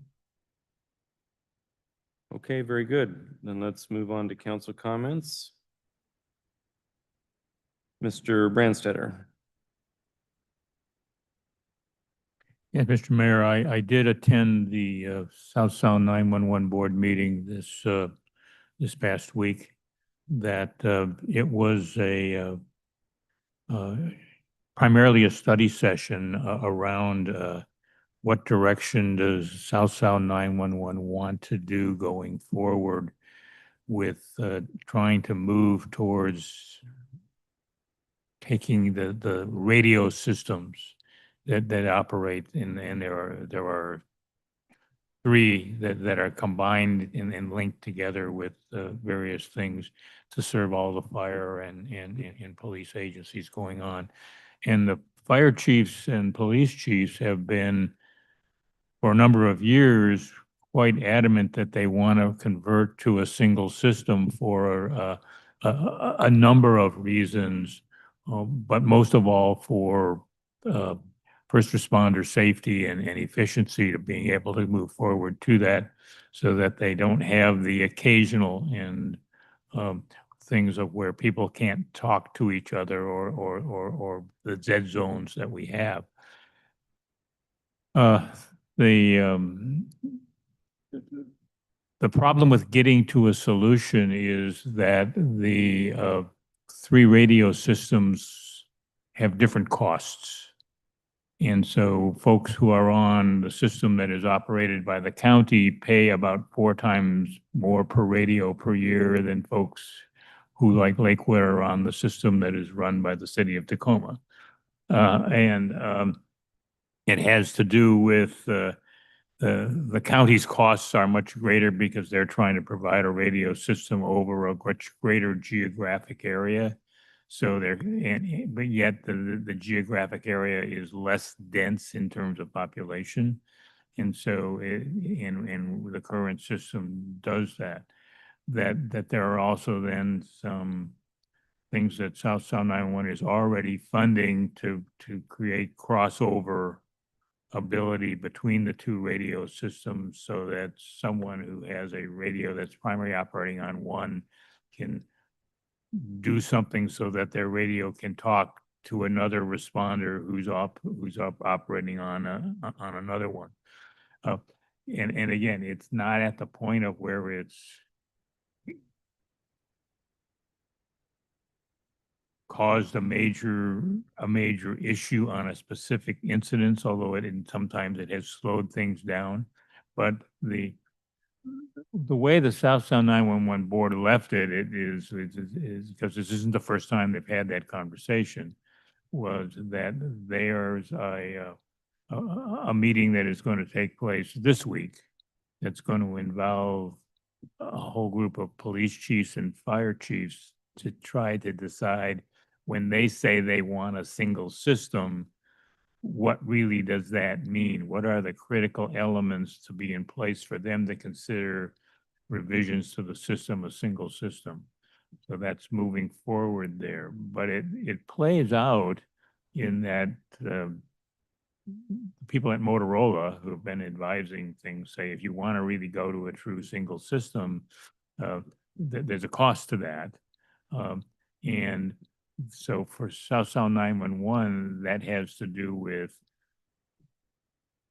Okay, very good. Then let's move on to council comments. Mr. Brandstetter. Yes, Mr. Mayor, I did attend the South Sound 911 board meeting this past week. That it was primarily a study session around what direction does South Sound 911 want to do going forward with trying to move towards taking the radio systems that operate and there are 3 that are combined and linked together with various things to serve all the fire and police agencies going on. And the fire chiefs and police chiefs have been, for a number of years, quite adamant that they want to convert to a single system for a number of reasons, but most of all for first responder safety and efficiency, to being able to move forward to that so that they don't have the occasional and things of where people can't talk to each other or the dead zones that we have. The problem with getting to a solution is that the 3 radio systems have different costs. And so folks who are on the system that is operated by the county pay about 4 times more per radio per year than folks who, like Lakewood, are on the system that is run by the city of Tacoma. It has to do with the county's costs are much greater because they're trying to provide a radio system over a much greater geographic area. So but yet the geographic area is less dense in terms of population. And so and the current system does that. That there are also then some things that South Sound 911 is already funding to create crossover ability between the 2 radio systems, so that someone who has a radio that's primarily operating on one can do something so that their radio can talk to another responder who's operating on another one. And again, it's not at the point of where it's caused a major issue on a specific incident, although sometimes it has slowed things down. But the way the South Sound 911 board left it, is because this isn't the first time they've had that conversation, was that there's a meeting that is going to take place this week that's going to involve a whole group of police chiefs and fire chiefs to try to decide, when they say they want a single system, what really does that mean? What are the critical elements to be in place for them to consider revisions to the system, a single system? So that's moving forward there, but it plays out in that people at Motorola who have been advising things say, if you want to really go to a true single system, there's a cost to that. And so for South Sound 911, that has to do with,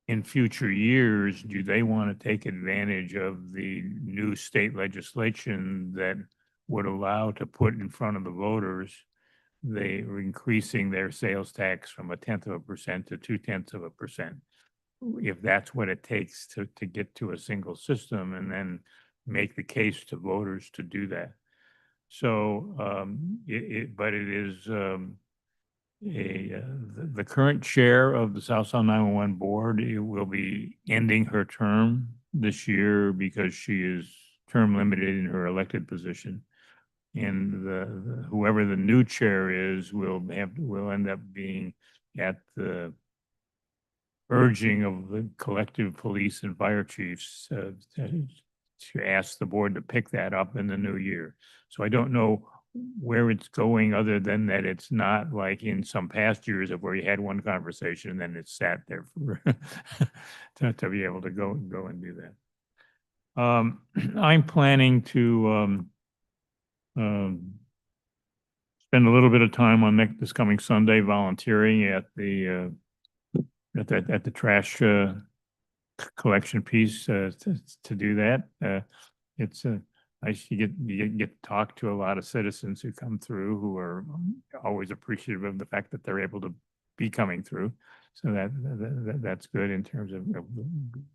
in future years, do they want to take advantage of the new state legislation that would allow to put in front of the voters, they are increasing their sales tax from 0.1% to 0.2%, if that's what it takes to get to a single system, and then make the case to voters to do that. So, but it is the current chair of the South Sound 911 board will be ending her term this year because she is term limited in her elected position. And whoever the new chair is will end up being at the urging of the collective police and fire chiefs to ask the board to pick that up in the new year. So I don't know where it's going, other than that it's not like in some past years of where you had one conversation and then it sat there for to be able to go and do that. I'm planning to spend a little bit of time on this coming Sunday volunteering at the trash collection piece to do that. It's nice. You get to talk to a lot of citizens who come through, who are always appreciative of the fact that they're able to be coming through. So that's good in terms of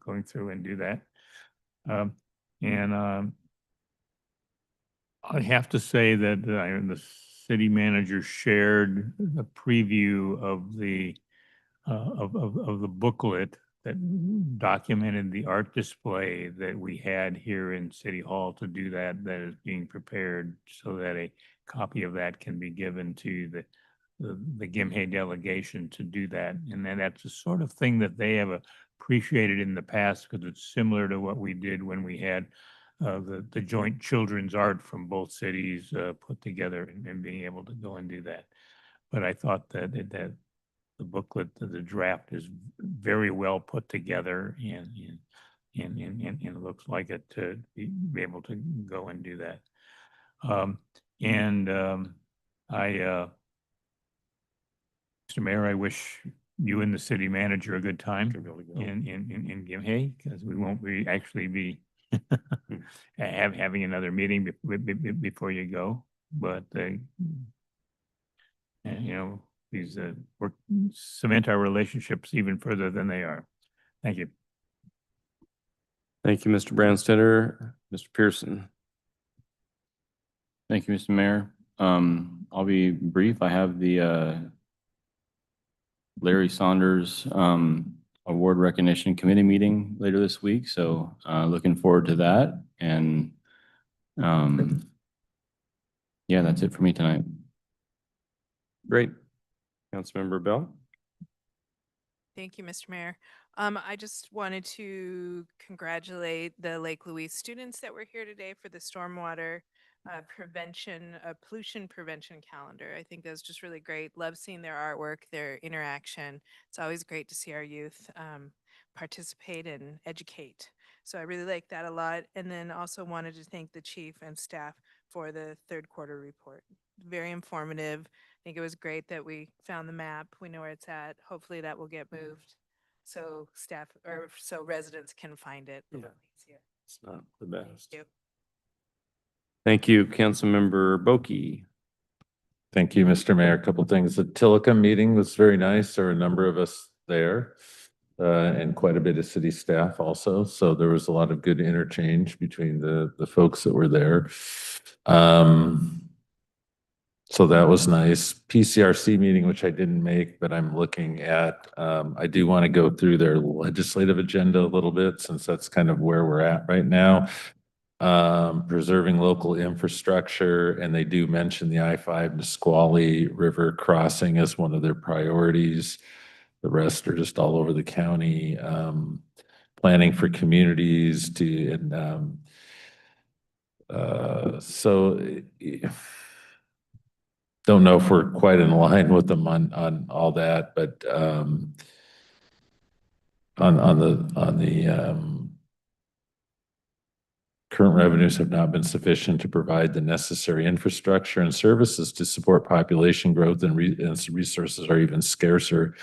going through and do that. I have to say that the city manager shared a preview of the booklet that documented the art display that we had here in City Hall to do that is being prepared, so that a copy of that can be given to the GIMHAY delegation to do that. And then that's the sort of thing that they have appreciated in the past, because it's similar to what we did when we had the joint children's art from both cities put together, and being able to go and do that. But I thought that the booklet, the draft, is very well put together, and it looks like it to be able to go and do that. Mr. Mayor, I wish you and the city manager a good time in GIMHAY, because we won't actually be having another meeting before you go, but these cement our relationships even further than they are. Thank you. Thank you, Mr. Branstetter. Mr. Pearson. Thank you, Mr. Mayor. I'll be brief. I have the Larry Saunders Award Recognition Committee meeting later this week, so looking forward to that. And yeah, that's it for me tonight. Great. Councilmember Bell. Thank you, Mr. Mayor. I just wanted to congratulate the Lake Louise students that were here today for the stormwater pollution prevention calendar. I think that was just really great. Love seeing their artwork, their interaction. It's always great to see our youth participate and educate. So I really like that a lot. And then also wanted to thank the chief and staff for the third quarter report. Very informative. I think it was great that we found the map. We know where it's at. Hopefully that will get moved so so residents can find it. Yeah. It's not the best. Thank you. Thank you, Councilmember Boki. Thank you, Mr. Mayor. A couple of things. The Tillicum meeting was very nice. There were a number of us there, and quite a bit of city staff also. So there was a lot of good interchange between the folks that were there. So that was nice. PCRC meeting, which I didn't make, but I'm looking at. I do want to go through their legislative agenda a little bit, since that's kind of where we're at right now. Preserving local infrastructure, and they do mention the I-5 Nisqually River crossing as one of their priorities. The rest are just all over the county. Planning for communities to, and don't know if we're quite in line with them on all that, but on the current revenues have not been sufficient to provide the necessary infrastructure and services to support population growth, and resources are even scarcer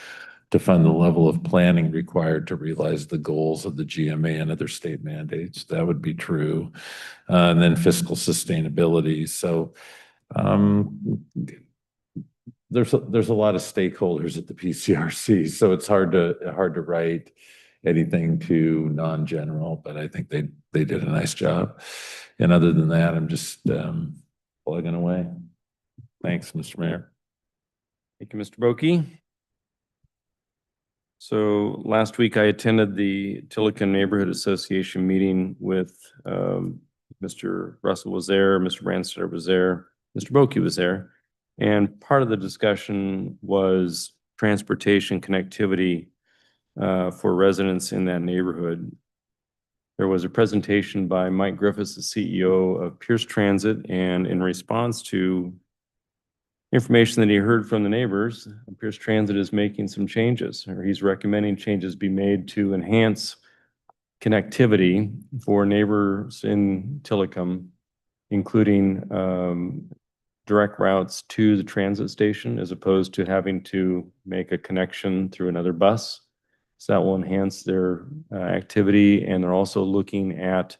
to fund the level of planning required to realize the goals of the GMA and other state mandates. That would be true. And then fiscal sustainability. So there's a lot of stakeholders at the PCRC, so it's hard to write anything too non-general, but I think they did a nice job. And other than that, I'm just plugging away. Thanks, Mr. Mayor. Thank you, Mr. Boki. So last week I attended the Tillicum Neighborhood Association meeting with Mr. Russell was there, Mr. Branstad was there, Mr. Boki was there. And part of the discussion was transportation connectivity for residents in that neighborhood. There was a presentation by Mike Griffiths, the CEO of Pierce Transit, and in response to information that he heard from the neighbors, Pierce Transit is making some changes, or he's recommending changes be made to enhance connectivity for neighbors in Tillicum, including direct routes to the transit station as opposed to having to make a connection through another bus. So that will enhance their activity. And they're also looking at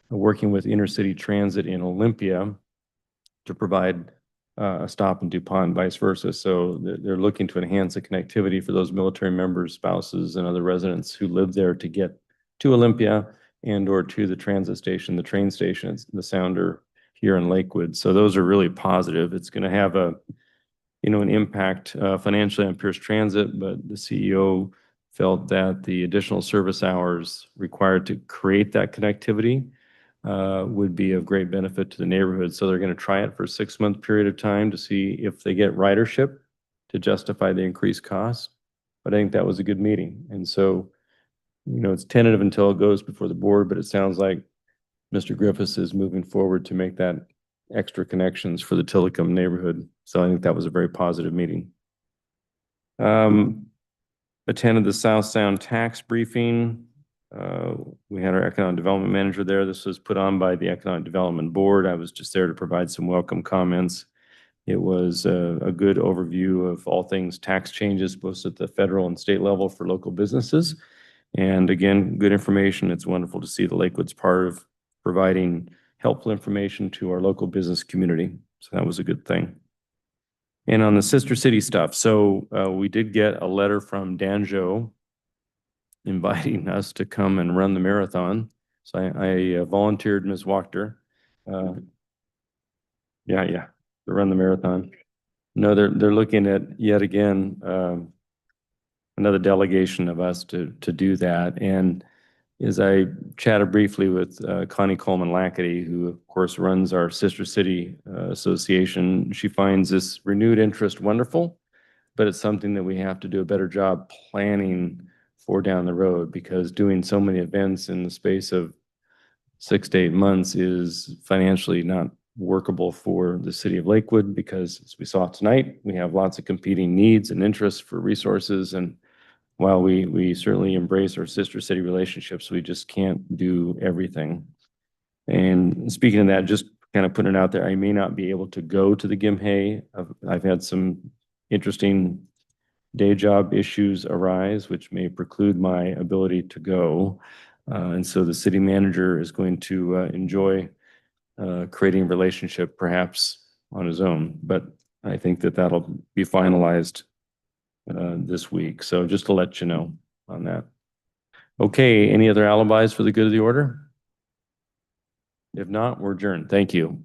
working with intercity transit in Olympia to provide a stop in DuPont, vice versa. So they're looking to enhance the connectivity for those military members, spouses, and other residents who live there to get to Olympia and or to the transit station, the train station, it's the Sounder here in Lakewood. So those are really positive. It's going to have an impact financially on Pierce Transit, but the CEO felt that the additional service hours required to create that connectivity would be of great benefit to the neighborhood. So they're going to try it for a 6-month period of time to see if they get ridership to justify the increased cost. But I think that was a good meeting. And so, it's tentative until it goes before the board, but it sounds like Mr. Griffiths is moving forward to make that extra connections for the Tillicum neighborhood. So I think that was a very positive meeting. Attended the South Sound tax briefing. We had our economic development manager there. This was put on by the Economic Development Board. I was just there to provide some welcome comments. It was a good overview of all things tax changes, both at the federal and state level for local businesses. And again, good information. It's wonderful to see the Lakewood's part of providing helpful information to our local business community. So that was a good thing. And on the sister city stuff, so we did get a letter from Danjo inviting us to come and run the marathon. So I volunteered Ms. Wachter. To run the marathon. No, they're looking at yet again another delegation of us to do that. And as I chatted briefly with Connie Coleman Lackady, who of course runs our Sister City Association, she finds this renewed interest wonderful, but it's something that we have to do a better job planning for down the road, because doing so many events in the space of 6 to 8 months is financially not workable for the city of Lakewood, because as we saw tonight, we have lots of competing needs and interests for resources. And while we certainly embrace our sister city relationships, we just can't do everything. And speaking of that, just kind of putting it out there, I may not be able to go to the GIMHAY. I've had some interesting day job issues arise, which may preclude my ability to go. And so the city manager is going to enjoy creating a relationship perhaps on his own. But I think that that'll be finalized this week. So just to let you know on that. Okay, any other alibis for the good of the order? If not, we're adjourned. Thank you.